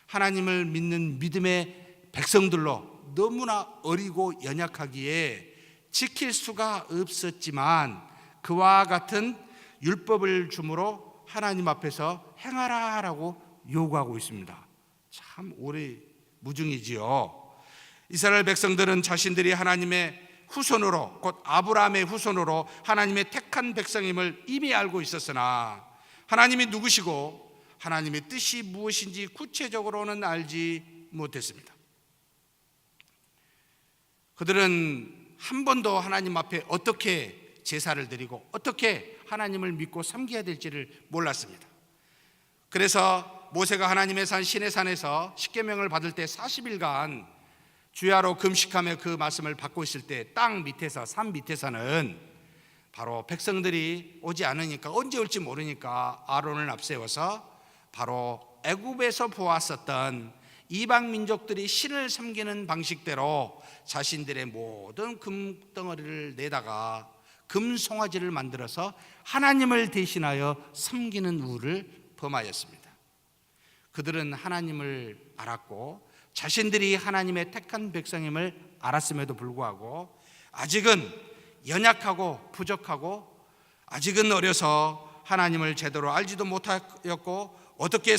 하나님을 믿는 믿음의 백성들로 너무나 어리고 연약하기에 지킬 수가 없었지만 그와 같은 율법을 주므로 하나님 앞에서 행하라라고 요구하고 있습니다. 참 오래무중이지요. 이스라엘 백성들은 자신들이 하나님의 후손으로, 곧 아브라함의 후손으로 하나님의 택한 백성임을 이미 알고 있었으나 하나님이 누구시고 하나님의 뜻이 무엇인지 구체적으로는 알지 못했습니다. 그들은 한 번도 하나님 앞에 어떻게 제사를 드리고 어떻게 하나님을 믿고 섬겨야 될지를 몰랐습니다. 그래서 모세가 하나님의 산 시내산에서 십계명을 받을 때 40일간 주야로 금식하며 그 말씀을 받고 있을 때 땅 밑에서, 산 밑에서는 바로 백성들이 오지 않으니까, 언제 올지 모르니까 아론을 앞세워서 바로 애굽에서 보았었던 이방 민족들이 신을 섬기는 방식대로 자신들의 모든 금덩어리를 내다가 금송아지를 만들어서 하나님을 대신하여 섬기는 우를 범하였습니다. 그들은 하나님을 알았고 자신들이 하나님의 택한 백성임을 알았음에도 불구하고 아직은 연약하고 부족하고 아직은 어려서 하나님을 제대로 알지도 못하였고 어떻게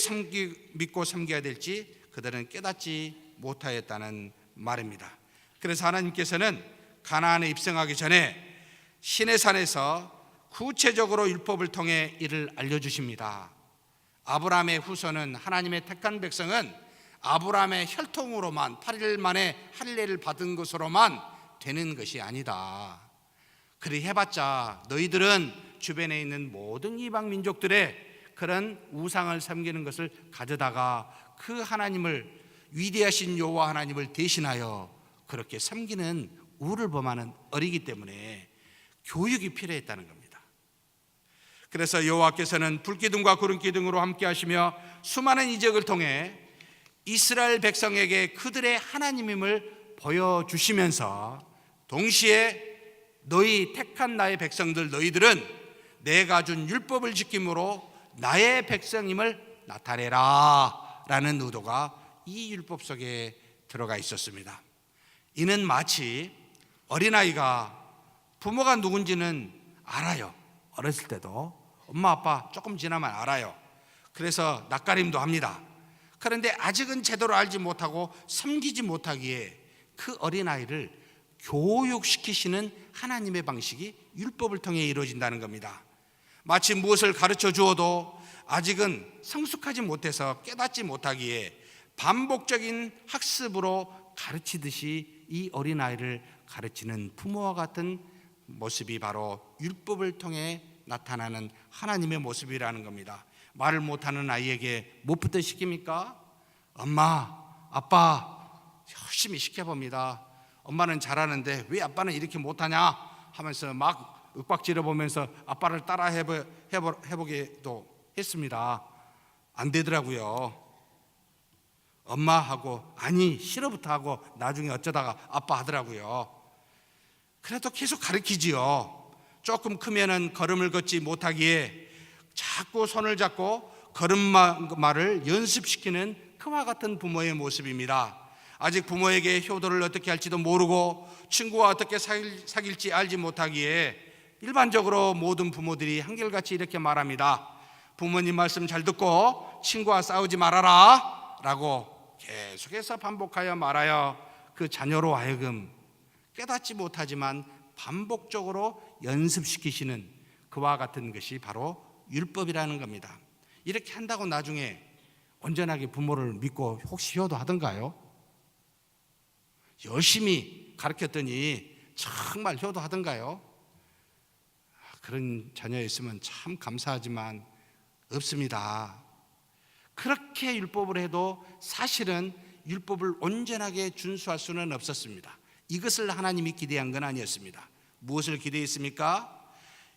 믿고 섬겨야 될지 그들은 깨닫지 못하였다는 말입니다. 그래서 하나님께서는 가나안에 입성하기 전에 시내산에서 구체적으로 율법을 통해 이를 알려주십니다. 아브라함의 후손은, 하나님의 택한 백성은 아브라함의 혈통으로만 8일 만에 할례를 받은 것으로만 되는 것이 아니다. 그리 해봤자 너희들은 주변에 있는 모든 이방 민족들의 그런 우상을 섬기는 것을 가져다가 그 하나님을, 위대하신 여호와 하나님을 대신하여 그렇게 섬기는 우를 범하는 어리기 때문에 교육이 필요했다는 겁니다. 그래서 여호와께서는 불기둥과 구름기둥으로 함께 하시며 수많은 이적을 통해 이스라엘 백성에게 그들의 하나님임을 보여주시면서 동시에 너희 택한 나의 백성들, 너희들은 내가 준 율법을 지킴으로 나의 백성임을 나타내라 라는 의도가 이 율법 속에 들어가 있었습니다. 이는 마치 어린아이가 부모가 누군지는 알아요. 어렸을 때도 엄마 아빠 조금 지나면 알아요. 그래서 낯가림도 합니다. 그런데 아직은 제대로 알지 못하고 섬기지 못하기에 그 어린아이를 교육시키시는 하나님의 방식이 율법을 통해 이루어진다는 겁니다. 마치 무엇을 가르쳐 주어도 아직은 성숙하지 못해서 깨닫지 못하기에 반복적인 학습으로 가르치듯이 이 어린아이를 가르치는 부모와 같은 모습이 바로 율법을 통해 나타나는 하나님의 모습이라는 겁니다. 말을 못하는 아이에게 무엇부터 시킵니까? 엄마, 아빠 열심히 시켜봅니다. 엄마는 잘하는데 왜 아빠는 이렇게 못하냐 하면서 막 윽박지러 보면서 아빠를 따라 해보기도 했습니다. 안 되더라고요. 엄마하고 아니 싫어부터 하고 나중에 어쩌다가 아빠 하더라고요. 그래도 계속 가르치지요. 조금 크면은 걸음을 걷지 못하기에 자꾸 손을 잡고 걸음마를 연습시키는 그와 같은 부모의 모습입니다. 아직 부모에게 효도를 어떻게 할지도 모르고 친구와 어떻게 사귈지 알지 못하기에 일반적으로 모든 부모들이 한결같이 이렇게 말합니다. 부모님 말씀 잘 듣고 친구와 싸우지 말아라 라고 계속해서 반복하여 말하여 그 자녀로 하여금 깨닫지 못하지만 반복적으로 연습시키시는 그와 같은 것이 바로 율법이라는 겁니다. 이렇게 한다고 나중에 온전하게 부모를 믿고 혹시 효도하던가요? 열심히 가르쳤더니 정말 효도하던가요? 그런 자녀 있으면 참 감사하지만 없습니다. 그렇게 율법을 해도 사실은 율법을 온전하게 준수할 수는 없었습니다. 이것을 하나님이 기대한 건 아니었습니다. 무엇을 기대했습니까?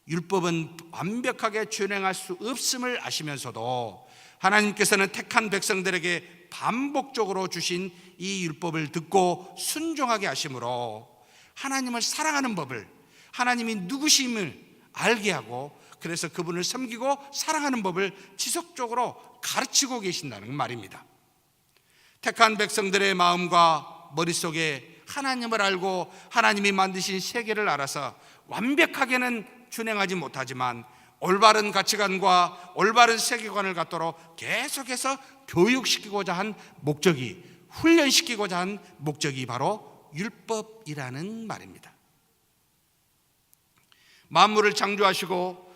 율법은 완벽하게 준행할 수 없음을 아시면서도 하나님께서는 택한 백성들에게 반복적으로 주신 이 율법을 듣고 순종하게 하심으로 하나님을 사랑하는 법을, 하나님이 누구심을 알게 하고, 그래서 그분을 섬기고 사랑하는 법을 지속적으로 가르치고 계신다는 말입니다. 택한 백성들의 마음과 머릿속에 하나님을 알고 하나님이 만드신 세계를 알아서 완벽하게는 준행하지 못하지만 올바른 가치관과 올바른 세계관을 갖도록 계속해서 교육시키고자 한 목적이, 훈련시키고자 한 목적이 바로 율법이라는 말입니다. 만물을 창조하시고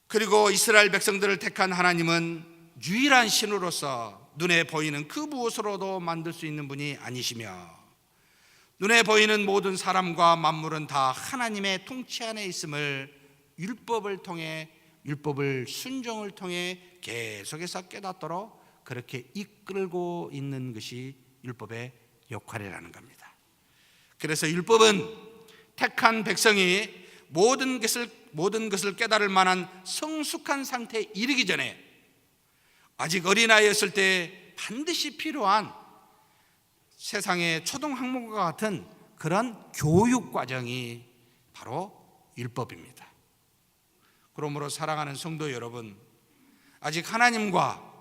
그리고 이스라엘 백성들을 택한 하나님은 유일한 신으로서 눈에 보이는 그 무엇으로도 만들 수 있는 분이 아니시며, 눈에 보이는 모든 사람과 만물은 다 하나님의 통치 안에 있음을 율법을 통해, 율법을 순종을 통해 계속해서 깨닫도록 그렇게 이끌고 있는 것이 율법의 역할이라는 겁니다. 그래서 율법은 택한 백성이 모든 것을 깨달을 만한 성숙한 상태에 이르기 전에 아직 어린아이였을 때 반드시 필요한 세상의 초등학문과 같은 그런 교육 과정이 바로 율법입니다. 그러므로 사랑하는 성도 여러분, 아직 하나님과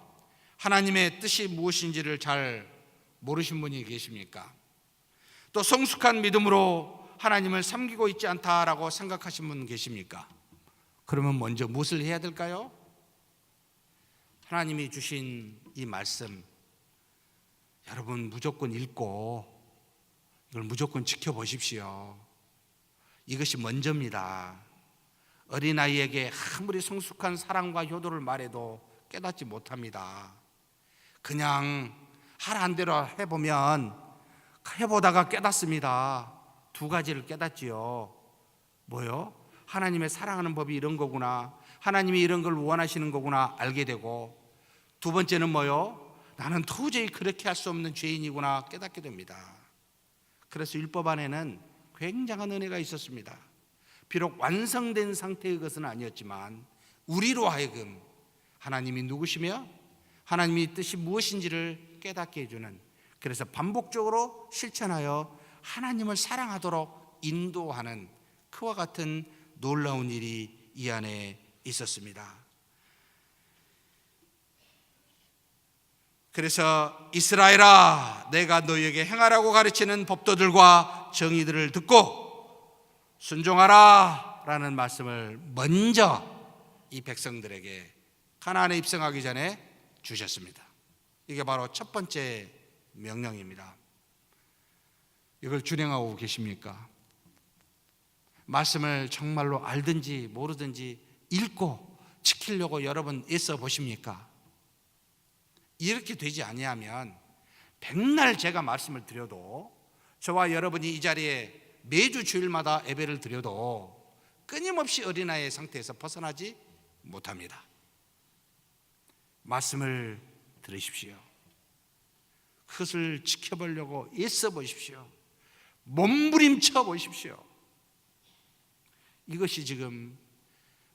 하나님의 뜻이 무엇인지를 잘 모르신 분이 계십니까? 또 성숙한 믿음으로 하나님을 섬기고 있지 않다라고 생각하신 분 계십니까? 그러면 먼저 무엇을 해야 될까요? 하나님이 주신 이 말씀, 여러분 무조건 읽고 이걸 무조건 지켜보십시오. 이것이 먼저입니다. 어린아이에게 아무리 성숙한 사랑과 효도를 말해도 깨닫지 못합니다. 그냥 하라는 대로 해보면 해보다가 깨닫습니다. 두 가지를 깨닫지요. 뭐요? 하나님의 사랑하는 법이 이런 거구나, 하나님이 이런 걸 원하시는 거구나 알게 되고, 두 번째는 뭐요? 나는 도저히 그렇게 할 수 없는 죄인이구나 깨닫게 됩니다. 그래서 율법 안에는 굉장한 은혜가 있었습니다. 비록 완성된 상태의 것은 아니었지만 우리로 하여금 하나님이 누구시며 하나님의 뜻이 무엇인지를 깨닫게 해주는, 그래서 반복적으로 실천하여 하나님을 사랑하도록 인도하는 그와 같은 놀라운 일이 이 안에 있었습니다. 그래서 이스라엘아, 내가 너희에게 행하라고 가르치는 법도들과 정의들을 듣고 순종하라 라는 말씀을 먼저 이 백성들에게 가나안에 입성하기 전에 주셨습니다. 이게 바로 첫 번째 명령입니다. 이걸 준행하고 계십니까? 말씀을 정말로 알든지 모르든지 읽고 지키려고 여러분 애써 보십니까? 이렇게 되지 아니하면 백날 제가 말씀을 드려도, 저와 여러분이 이 자리에 매주 주일마다 예배를 드려도 끊임없이 어린아이의 상태에서 벗어나지 못합니다. 말씀을 들으십시오. 그것을 지켜보려고 애써 보십시오. 몸부림쳐 보십시오. 이것이 지금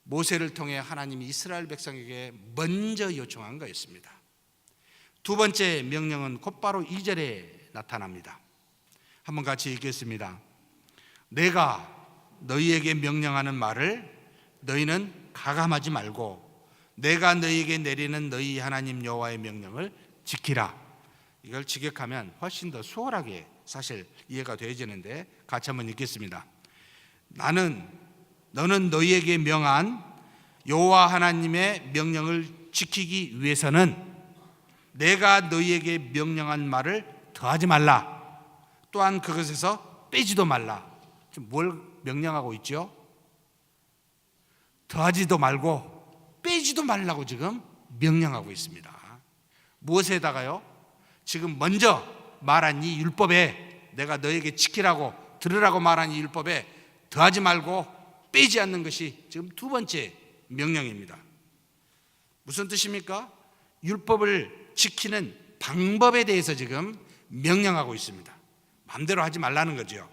모세를 통해 하나님이 이스라엘 백성에게 먼저 요청한 거였습니다. 두 번째 명령은 곧바로 2절에 나타납니다. 한번 같이 읽겠습니다. 내가 너희에게 명령하는 말을 너희는 가감하지 말고 내가 너희에게 내리는 너희 하나님 여호와의 명령을 지키라. 이걸 직역하면 훨씬 더 수월하게 사실 이해가 되어지는데 같이 한번 읽겠습니다. 너는 너희에게 명한 여호와 하나님의 명령을 지키기 위해서는 내가 너희에게 명령한 말을 더하지 말라. 또한 그것에서 빼지도 말라. 지금 뭘 명령하고 있죠? 더하지도 말고 빼지도 말라고 지금 명령하고 있습니다. 무엇에다가요? 지금 먼저 말한 이 율법에, 내가 너에게 지키라고 들으라고 말한 이 율법에 더하지 말고 빼지 않는 것이 지금 두 번째 명령입니다. 무슨 뜻입니까? 율법을 지키는 방법에 대해서 지금 명령하고 있습니다. 마음대로 하지 말라는 거죠.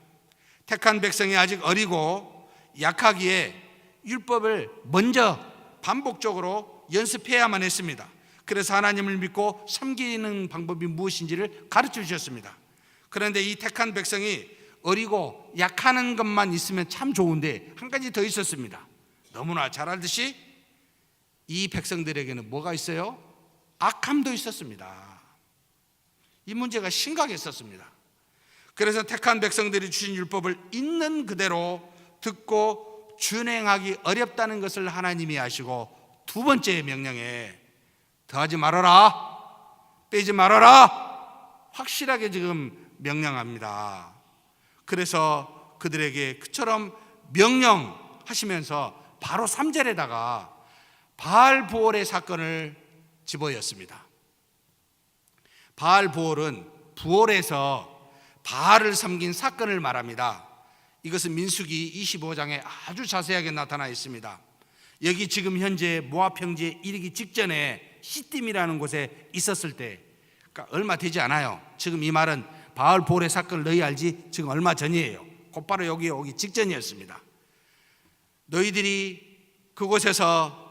택한 백성이 아직 어리고 약하기에 율법을 먼저 반복적으로 연습해야만 했습니다. 그래서 하나님을 믿고 섬기는 방법이 무엇인지를 가르쳐 주셨습니다. 그런데 이 택한 백성이 어리고 약하는 것만 있으면 참 좋은데 한 가지 더 있었습니다. 너무나 잘 알듯이 이 백성들에게는 뭐가 있어요? 악함도 있었습니다. 이 문제가 심각했었습니다. 그래서 택한 백성들이 주신 율법을 있는 그대로 듣고 준행하기 어렵다는 것을 하나님이 아시고 두 번째 명령에 더하지 말아라, 빼지 말아라 확실하게 지금 명령합니다. 그래서 그들에게 그처럼 명령하시면서 바로 3절에다가 바알보올의 사건을 집어였습니다. 바알보올은 부올에서 바알을 섬긴 사건을 말합니다. 이것은 민수기 25장에 아주 자세하게 나타나 있습니다. 여기 지금 현재 모압 평지에 이르기 직전에 시딤이라는 곳에 있었을 때, 그러니까 얼마 되지 않아요. 지금 이 말은 바알보올의 사건을 너희 알지? 지금 얼마 전이에요. 곧바로 여기 오기 직전이었습니다. 너희들이 그곳에서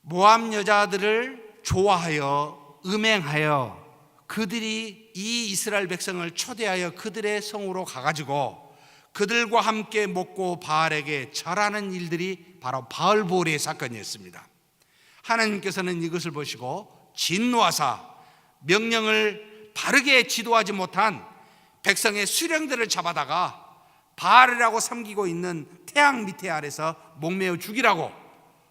모압 여자들을 좋아하여 음행하여 그들이 이 이스라엘 백성을 초대하여 그들의 성으로 가가지고 그들과 함께 먹고 바알에게 절하는 일들이 바로 바알보올의 사건이었습니다. 하나님께서는 이것을 보시고 진노하사 명령을 바르게 지도하지 못한 백성의 수령들을 잡아다가 바알이라고 섬기고 있는 태양 밑에 아래서 목매어 죽이라고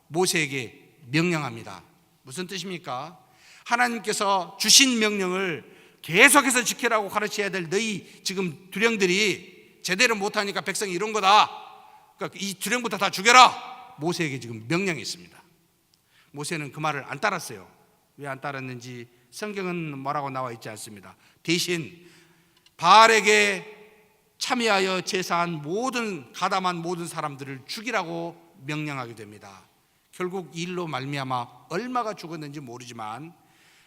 모세에게 명령합니다. 무슨 뜻입니까? 하나님께서 주신 명령을 계속해서 지키라고 가르쳐야 될 너희 지금 두령들이 제대로 못하니까 백성이 이런 거다. 그러니까 이 두령부터 다 죽여라. 모세에게 지금 명령했습니다. 모세는 그 말을 안 따랐어요. 왜 안 따랐는지 성경은 뭐라고 나와 있지 않습니다. 대신 바알에게 참여하여 제사한 가담한 모든 사람들을 죽이라고 명령하게 됩니다. 결국 이 일로 말미암아 얼마가 죽었는지 모르지만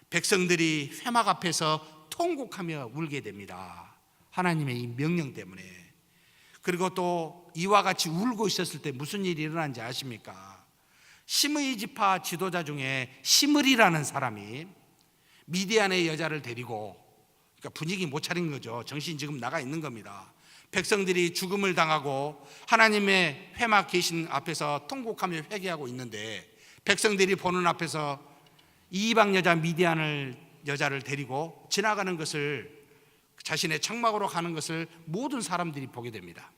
백성들이 회막 앞에서 통곡하며 울게 됩니다. 하나님의 이 명령 때문에. 그리고 또 이와 같이 울고 있었을 때 무슨 일이 일어난지 아십니까? 심의 지파 지도자 중에 시므리라는 사람이 미디안의 여자를 데리고, 그러니까 분위기 못 차린 거죠. 정신 지금 나가 있는 겁니다. 백성들이 죽음을 당하고 하나님의 회막 계신 앞에서 통곡하며 회개하고 있는데 백성들이 보는 앞에서 이방 여자 미디안 여자를 데리고 지나가는 것을, 자신의 장막으로 가는 것을 모든 사람들이 보게 됩니다.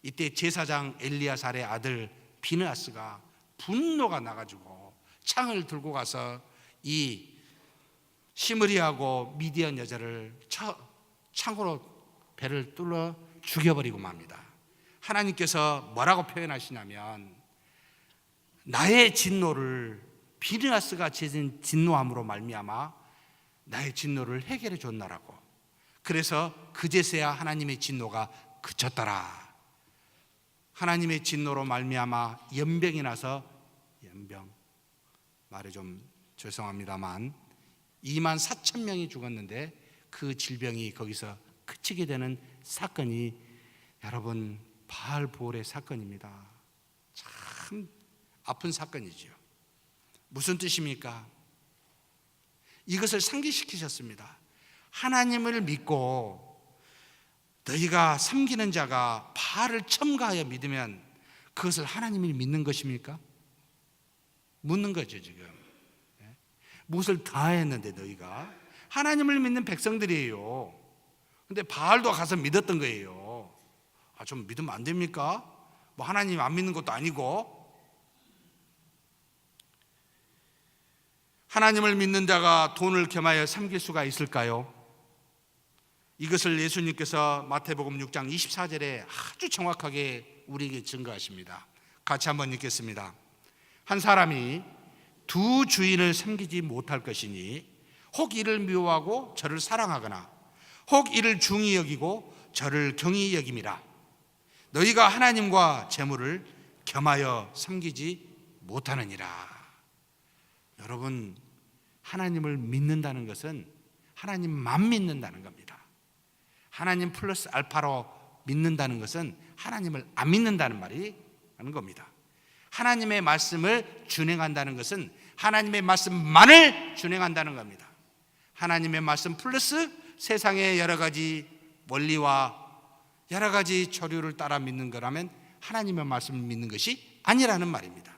이때 제사장 엘리야살의 아들 비느하스가 분노가 나가지고 창을 들고 가서 이 시므리하고 미디안 여자를 창으로 배를 뚫어 죽여버리고 맙니다. 하나님께서 뭐라고 표현하시냐면 나의 진노를, 비느하스가 지은 진노함으로 말미암아 나의 진노를 해결해 줬나라고. 그래서 그제서야 하나님의 진노가 그쳤더라. 하나님의 진노로 말미암아 연병이 나서, 연병 말에 좀 죄송합니다만 24,000명이 죽었는데 그 질병이 거기서 그치게 되는 사건이 여러분 바알보올의 사건입니다. 참 아픈 사건이죠. 무슨 뜻입니까? 이것을 상기시키셨습니다. 하나님을 믿고 너희가 섬기는 자가 바알을 첨가하여 믿으면 그것을 하나님을 믿는 것입니까? 묻는 거죠 지금. 무엇을 다 했는데 너희가 하나님을 믿는 백성들이에요. 근데 바알도 가서 믿었던 거예요. 좀 믿으면 안 됩니까? 뭐 하나님 안 믿는 것도 아니고. 하나님을 믿는 자가 돈을 겸하여 섬길 수가 있을까요? 이것을 예수님께서 마태복음 6장 24절에 아주 정확하게 우리에게 증거하십니다. 같이 한번 읽겠습니다. 한 사람이 두 주인을 섬기지 못할 것이니 혹 이를 미워하고 저를 사랑하거나 혹 이를 중히 여기고 저를 경히 여김이라. 너희가 하나님과 재물을 겸하여 섬기지 못하느니라. 여러분, 하나님을 믿는다는 것은 하나님만 믿는다는 겁니다. 하나님 플러스 알파로 믿는다는 것은 하나님을 안 믿는다는 말이 하는 겁니다. 하나님의 말씀을 준행한다는 것은 하나님의 말씀만을 준행한다는 겁니다. 하나님의 말씀 플러스 세상의 여러 가지 원리와 여러 가지 조류를 따라 믿는 거라면 하나님의 말씀을 믿는 것이 아니라는 말입니다.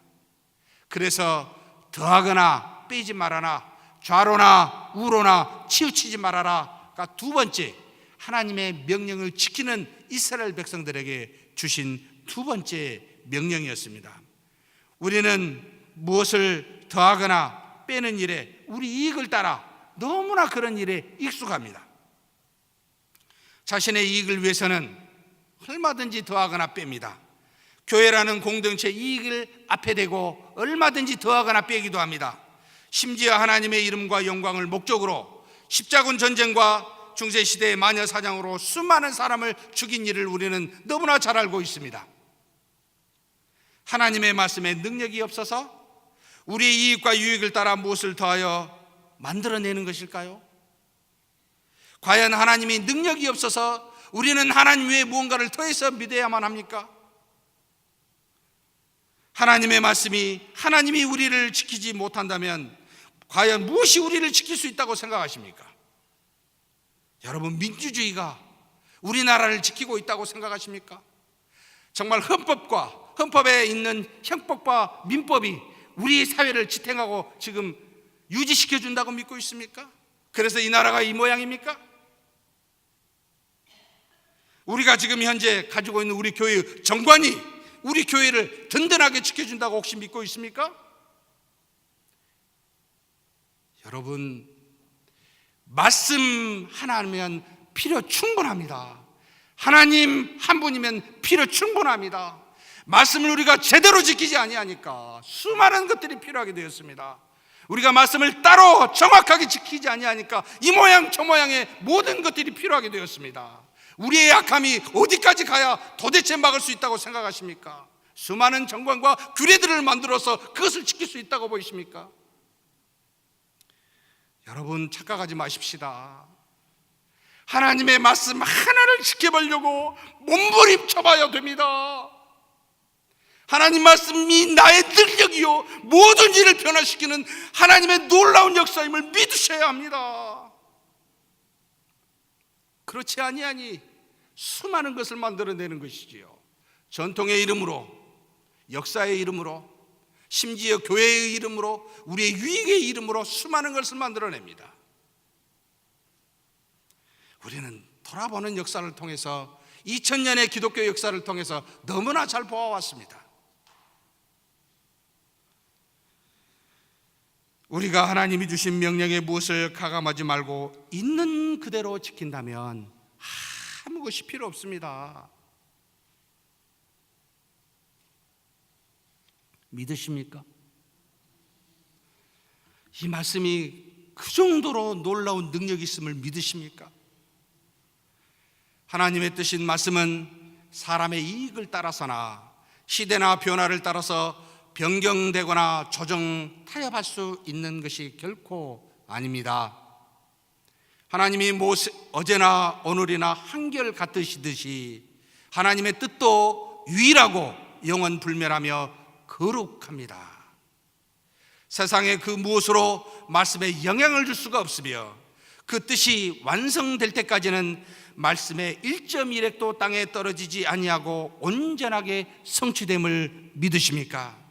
그래서 더하거나 빼지 말아라, 좌로나 우로나 치우치지 말아라가 두 번째, 하나님의 명령을 지키는 이스라엘 백성들에게 주신 두 번째 명령이었습니다. 우리는 무엇을 더하거나 빼는 일에 우리 이익을 따라 너무나 그런 일에 익숙합니다. 자신의 이익을 위해서는 얼마든지 더하거나 뺍니다. 교회라는 공동체 이익을 앞에 대고 얼마든지 더하거나 빼기도 합니다. 심지어 하나님의 이름과 영광을 목적으로 십자군 전쟁과 중세시대의 마녀사냥으로 수많은 사람을 죽인 일을 우리는 너무나 잘 알고 있습니다. 하나님의 말씀에 능력이 없어서 우리의 이익과 유익을 따라 무엇을 더하여 만들어내는 것일까요? 과연 하나님이 능력이 없어서 우리는 하나님 외에 무언가를 더해서 믿어야만 합니까? 하나님의 말씀이 하나님이 우리를 지키지 못한다면 과연 무엇이 우리를 지킬 수 있다고 생각하십니까? 여러분, 민주주의가 우리나라를 지키고 있다고 생각하십니까? 정말 헌법에 있는 형법과 민법이 우리 사회를 지탱하고 지금 유지시켜 준다고 믿고 있습니까? 그래서 이 나라가 이 모양입니까? 우리가 지금 현재 가지고 있는 우리 교회의 정관이 우리 교회를 든든하게 지켜준다고 혹시 믿고 있습니까? 여러분, 말씀 하나면 필요 충분합니다. 하나님 한 분이면 필요 충분합니다. 말씀을 우리가 제대로 지키지 아니하니까 수많은 것들이 필요하게 되었습니다. 우리가 말씀을 따로 정확하게 지키지 아니하니까 이 모양 저 모양의 모든 것들이 필요하게 되었습니다. 우리의 약함이 어디까지 가야 도대체 막을 수 있다고 생각하십니까? 수많은 정관과 규례들을 만들어서 그것을 지킬 수 있다고 보이십니까? 여러분, 착각하지 마십시다. 하나님의 말씀 하나를 지켜보려고 몸부림쳐봐야 됩니다. 하나님 말씀이 나의 능력이요 모든 일을 변화시키는 하나님의 놀라운 역사임을 믿으셔야 합니다. 그렇지 아니하니 수많은 것을 만들어내는 것이지요. 전통의 이름으로, 역사의 이름으로, 심지어 교회의 이름으로, 우리의 유익의 이름으로 수많은 것을 만들어냅니다. 우리는 돌아보는 역사를 통해서 2000년의 기독교 역사를 통해서 너무나 잘 보아왔습니다. 우리가 하나님이 주신 명령에 무엇을 가감하지 말고 있는 그대로 지킨다면 아무 것이 필요 없습니다. 믿으십니까? 이 말씀이 그 정도로 놀라운 능력이 있음을 믿으십니까? 하나님의 뜻인 말씀은 사람의 이익을 따라서나 시대나 변화를 따라서 변경되거나 조정, 타협할 수 있는 것이 결코 아닙니다. 하나님이 어제나 오늘이나 한결 같으시듯이 하나님의 뜻도 유일하고 영원불멸하며 거룩합니다. 세상에 그 무엇으로 말씀에 영향을 줄 수가 없으며 그 뜻이 완성될 때까지는 말씀의 1.1획도 땅에 떨어지지 아니하고 온전하게 성취됨을 믿으십니까?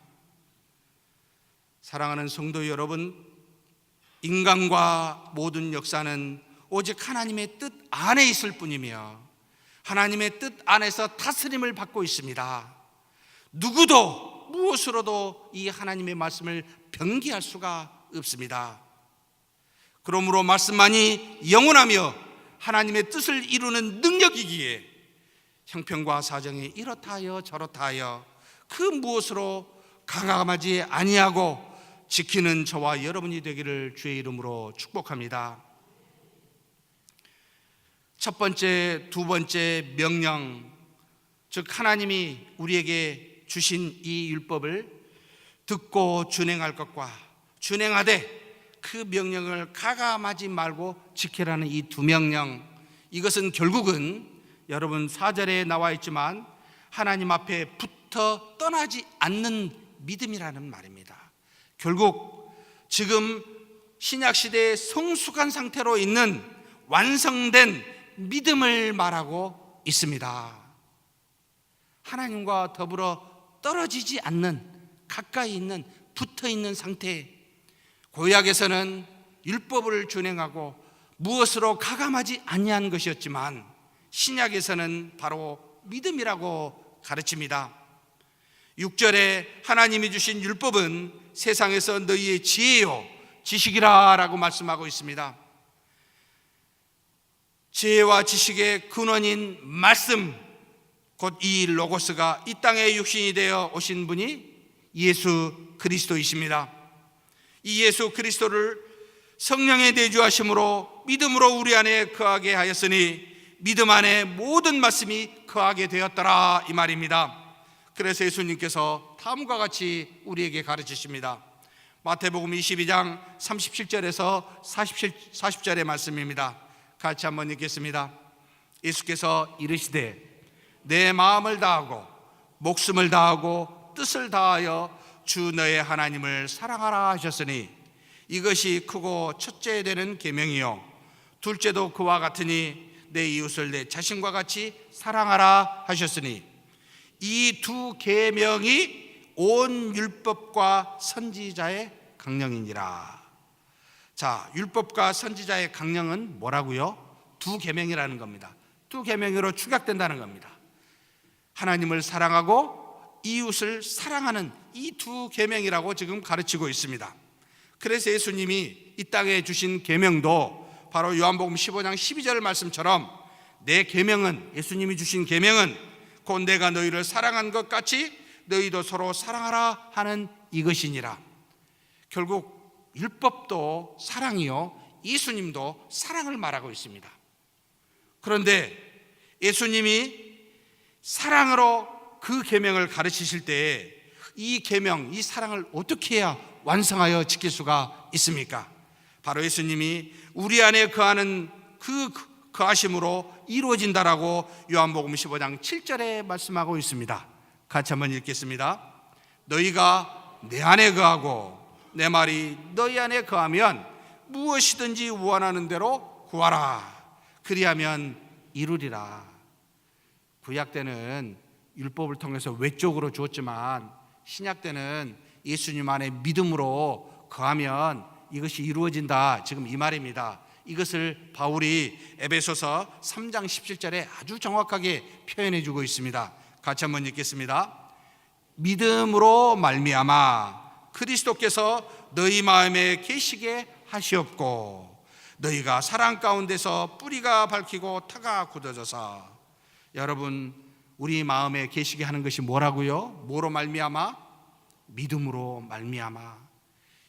사랑하는 성도 여러분, 인간과 모든 역사는 오직 하나님의 뜻 안에 있을 뿐이며 하나님의 뜻 안에서 다스림을 받고 있습니다. 누구도 무엇으로도 이 하나님의 말씀을 변기할 수가 없습니다. 그러므로 말씀만이 영원하며 하나님의 뜻을 이루는 능력이기에 형편과 사정이 이렇다 하여 저렇다 하여 그 무엇으로 가감하지 아니하고 지키는 저와 여러분이 되기를 주의 이름으로 축복합니다. 첫 번째, 두 번째 명령, 즉 하나님이 우리에게 주신 이 율법을 듣고 준행할 것과 준행하되 그 명령을 가감하지 말고 지키라는 이 두 명령, 이것은 결국은 여러분 4절에 나와 있지만 하나님 앞에 붙어 떠나지 않는 믿음이라는 말입니다. 결국 지금 신약시대의 성숙한 상태로 있는 완성된 믿음을 말하고 있습니다. 하나님과 더불어 떨어지지 않는, 가까이 있는, 붙어 있는 상태. 구약에서는 율법을 준행하고 무엇으로 가감하지 아니한 것이었지만 신약에서는 바로 믿음이라고 가르칩니다. 6절에 하나님이 주신 율법은 세상에서 너희의 지혜요 지식이라 라고 말씀하고 있습니다. 지혜와 지식의 근원인 말씀, 곧 이 로고스가 이 땅에 육신이 되어 오신 분이 예수 그리스도이십니다. 이 예수 그리스도를 성령의 내주하심으로 믿음으로 우리 안에 거하게 하였으니 믿음 안에 모든 말씀이 거하게 되었더라, 이 말입니다. 그래서 예수님께서 다음과 같이 우리에게 가르치십니다. 마태복음 22장 37절에서 40절의 말씀입니다. 같이 한번 읽겠습니다. 예수께서 이르시되 내 마음을 다하고 목숨을 다하고 뜻을 다하여 주 너의 하나님을 사랑하라 하셨으니 이것이 크고 첫째 되는 계명이요 둘째도 그와 같으니 내 이웃을 내 자신과 같이 사랑하라 하셨으니 이 두 계명이 온 율법과 선지자의 강령이니라. 자, 율법과 선지자의 강령은 뭐라고요? 두 계명이라는 겁니다. 두 계명으로 축약된다는 겁니다. 하나님을 사랑하고 이웃을 사랑하는 이 두 계명이라고 지금 가르치고 있습니다. 그래서 예수님이 이 땅에 주신 계명도 바로 요한복음 15장 12절 말씀처럼 내 계명은, 예수님이 주신 계명은 곧 내가 너희를 사랑한 것 같이 너희도 서로 사랑하라 하는 이것이니라. 결국 율법도 사랑이요 예수님도 사랑을 말하고 있습니다. 그런데 예수님이 사랑으로 그 계명을 가르치실 때 이 계명, 이 사랑을 어떻게 해야 완성하여 지킬 수가 있습니까? 바로 예수님이 우리 안에 거하는 그 거하심으로 이루어진다라고 요한복음 15장 7절에 말씀하고 있습니다. 같이 한번 읽겠습니다. 너희가 내 안에 거하고 내 말이 너희 안에 거하면 무엇이든지 원하는 대로 구하라. 그리하면 이루리라. 구약 때는 율법을 통해서 외적으로 주었지만 신약 때는 예수님 안에 믿음으로 거하면 이것이 이루어진다, 지금 이 말입니다. 이것을 바울이 에베소서 3장 17절에 아주 정확하게 표현해 주고 있습니다. 같이 한번 읽겠습니다. 믿음으로 말미암아 그리스도께서 너희 마음에 계시게 하시옵고 너희가 사랑 가운데서 뿌리가 밝히고 터가 굳어져서. 여러분, 우리 마음에 계시게 하는 것이 뭐라고요? 뭐로 말미암아? 믿음으로 말미암아.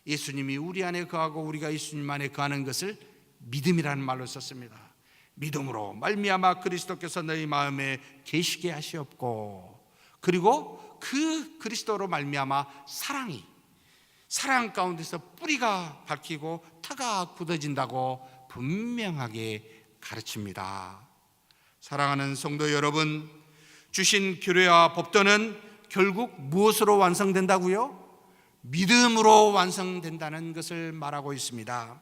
예수님이 우리 안에 거하고 우리가 예수님 안에 거하는 것을 믿음이라는 말로 썼습니다. 믿음으로 말미암아 그리스도께서 너희 마음에 계시게 하시옵고, 그리고 그 그리스도로 말미암아 사랑 가운데서 뿌리가 밝히고 터가 굳어진다고 분명하게 가르칩니다. 사랑하는 성도 여러분, 주신 규례와 법도는 결국 무엇으로 완성된다고요? 믿음으로 완성된다는 것을 말하고 있습니다.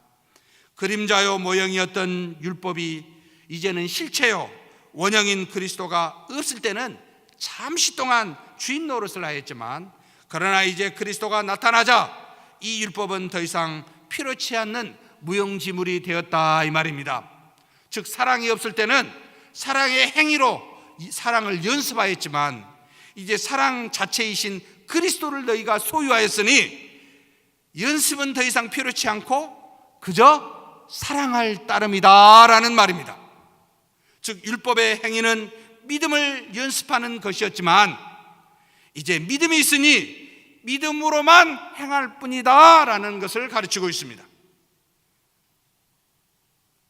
그림자요 모형이었던 율법이 이제는 실체요 원형인 그리스도가 없을 때는 잠시 동안 주인 노릇을 하였지만, 그러나 이제 그리스도가 나타나자 이 율법은 더 이상 필요치 않는 무용지물이 되었다, 이 말입니다. 즉, 사랑이 없을 때는 사랑의 행위로 사랑을 연습하였지만 이제 사랑 자체이신 그리스도를 너희가 소유하였으니 연습은 더 이상 필요치 않고 그저 사랑할 따름이다 라는 말입니다. 즉, 율법의 행위는 믿음을 연습하는 것이었지만 이제 믿음이 있으니 믿음으로만 행할 뿐이다 라는 것을 가르치고 있습니다.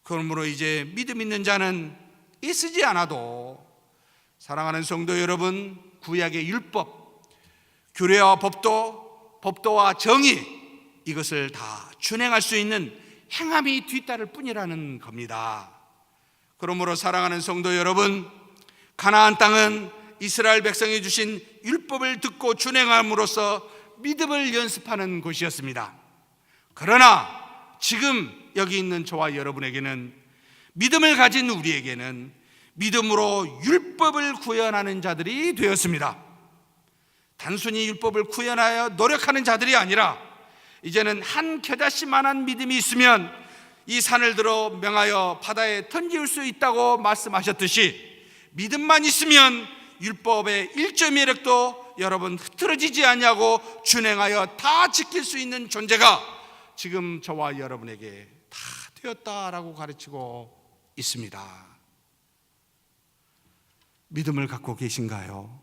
그러므로 이제 믿음 있는 자는 애쓰지 않아도, 사랑하는 성도 여러분, 구약의 율법, 규례와 법도 법도와 정의, 이것을 다 준행할 수 있는 행함이 뒤따를 뿐이라는 겁니다. 그러므로 사랑하는 성도 여러분, 가나안 땅은 이스라엘 백성이 주신 율법을 듣고 준행함으로써 믿음을 연습하는 곳이었습니다. 그러나 지금 여기 있는 저와 여러분에게는, 믿음을 가진 우리에게는 믿음으로 율법을 구현하는 자들이 되었습니다. 단순히 율법을 구현하여 노력하는 자들이 아니라 이제는 한 겨자씨만한 믿음이 있으면 이 산을 들어 명하여 바다에 던질 수 있다고 말씀하셨듯이, 믿음만 있으면 율법의 1.1획도 여러분 흐트러지지 않냐고 준행하여 다 지킬 수 있는 존재가 지금 저와 여러분에게 다 되었다라고 가르치고 있습니다. 믿음을 갖고 계신가요?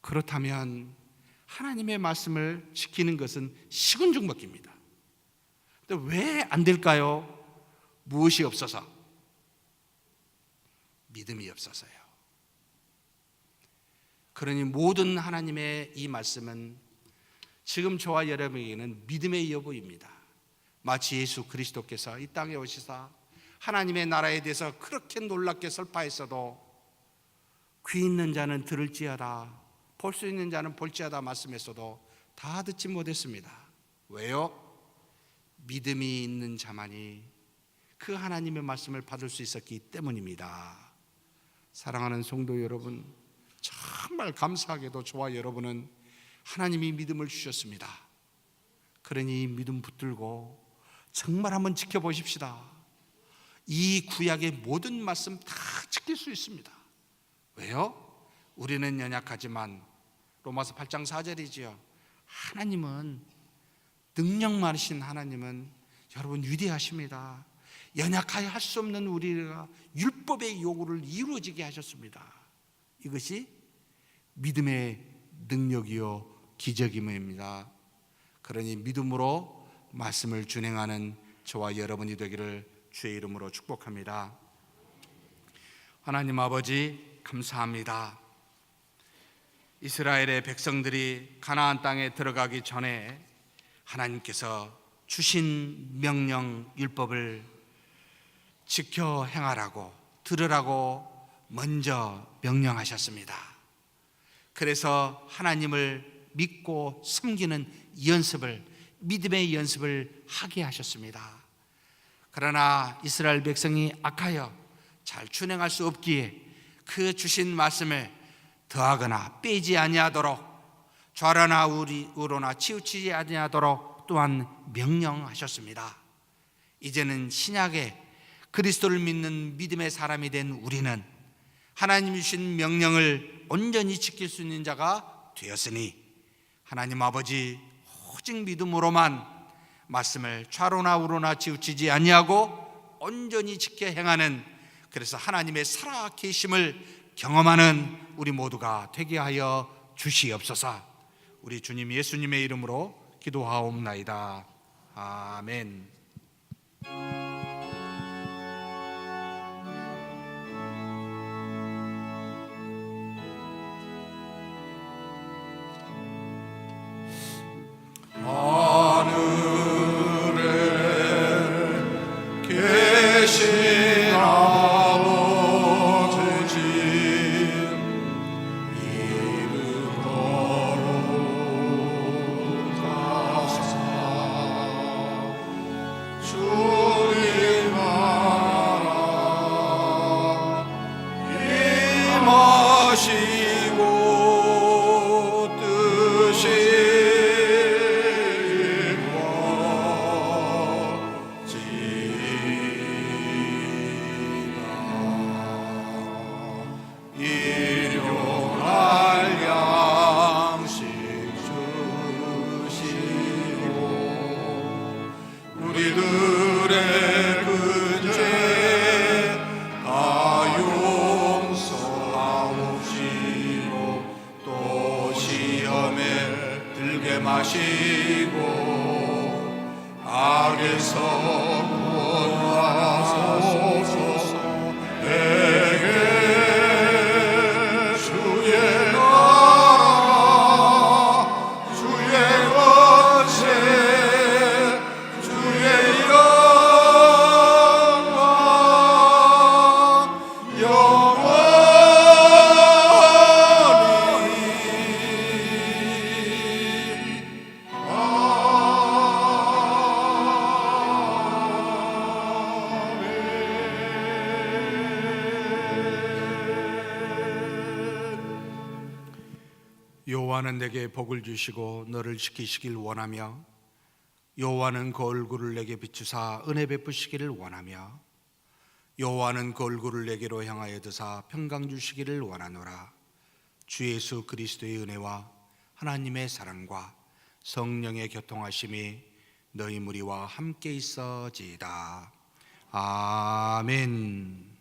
그렇다면 하나님의 말씀을 지키는 것은 시군죽먹기입니다. 왜 안 될까요? 무엇이 없어서? 믿음이 없어서요. 그러니 모든 하나님의 이 말씀은 지금 저와 여러분에게는 믿음의 여부입니다. 마치 예수 그리스도께서 이 땅에 오시사 하나님의 나라에 대해서 그렇게 놀랍게 설파했어도 귀 있는 자는 들을지어다, 볼 수 있는 자는 볼지어다 말씀했어도 다 듣지 못했습니다. 왜요? 믿음이 있는 자만이 그 하나님의 말씀을 받을 수 있었기 때문입니다. 사랑하는 성도 여러분, 정말 감사하게도 저와 여러분은 하나님이 믿음을 주셨습니다. 그러니 믿음 붙들고 정말 한번 지켜보십시다. 이 구약의 모든 말씀 다 지킬 수 있습니다. 왜요? 우리는 연약하지만, 로마서 8장 4절이지요. 하나님은, 능력 많으신 하나님은 여러분 위대하십니다. 연약하여 할 수 없는 우리가 율법의 요구를 이루어지게 하셨습니다. 이것이 믿음의 능력이요 기적임입니다. 그러니 믿음으로 말씀을 준행하는 저와 여러분이 되기를 주의 이름으로 축복합니다. 하나님 아버지, 감사합니다. 이스라엘의 백성들이 가나안 땅에 들어가기 전에 하나님께서 주신 명령 율법을 지켜 행하라고, 들으라고 먼저 명령하셨습니다. 그래서 하나님을 믿고 섬기는 연습을, 믿음의 연습을 하게 하셨습니다. 그러나 이스라엘 백성이 악하여 잘 준행할 수 없기에 그 주신 말씀을 더하거나 빼지 아니하도록, 좌로나 우로나 치우치지 아니하도록 또한 명령하셨습니다. 이제는 신약에 그리스도를 믿는 믿음의 사람이 된 우리는 하나님 주신 명령을 온전히 지킬 수 있는 자가 되었으니, 하나님 아버지, 오직 믿음으로만 말씀을 좌로나 우로나 치우치지 아니하고 온전히 지켜 행하는, 그래서 하나님의 살아계심을 경험하는 우리 모두가 되게 하여 주시옵소서. 우리 주님 예수님의 이름으로 기도하옵나이다. 아멘. 주의 여호와는 내게 복을 주시고 너를 지키시길 원하며 여호와는 그 얼굴을 내게 비추사 은혜 베푸시기를 원하며 여호와는 그 얼굴을 내게로 향하여 드사 평강 주시기를 원하노라. 주 예수 그리스도의 은혜와 하나님의 사랑과 성령의 교통하심이 너희 무리와 함께 있어지이다. 아멘.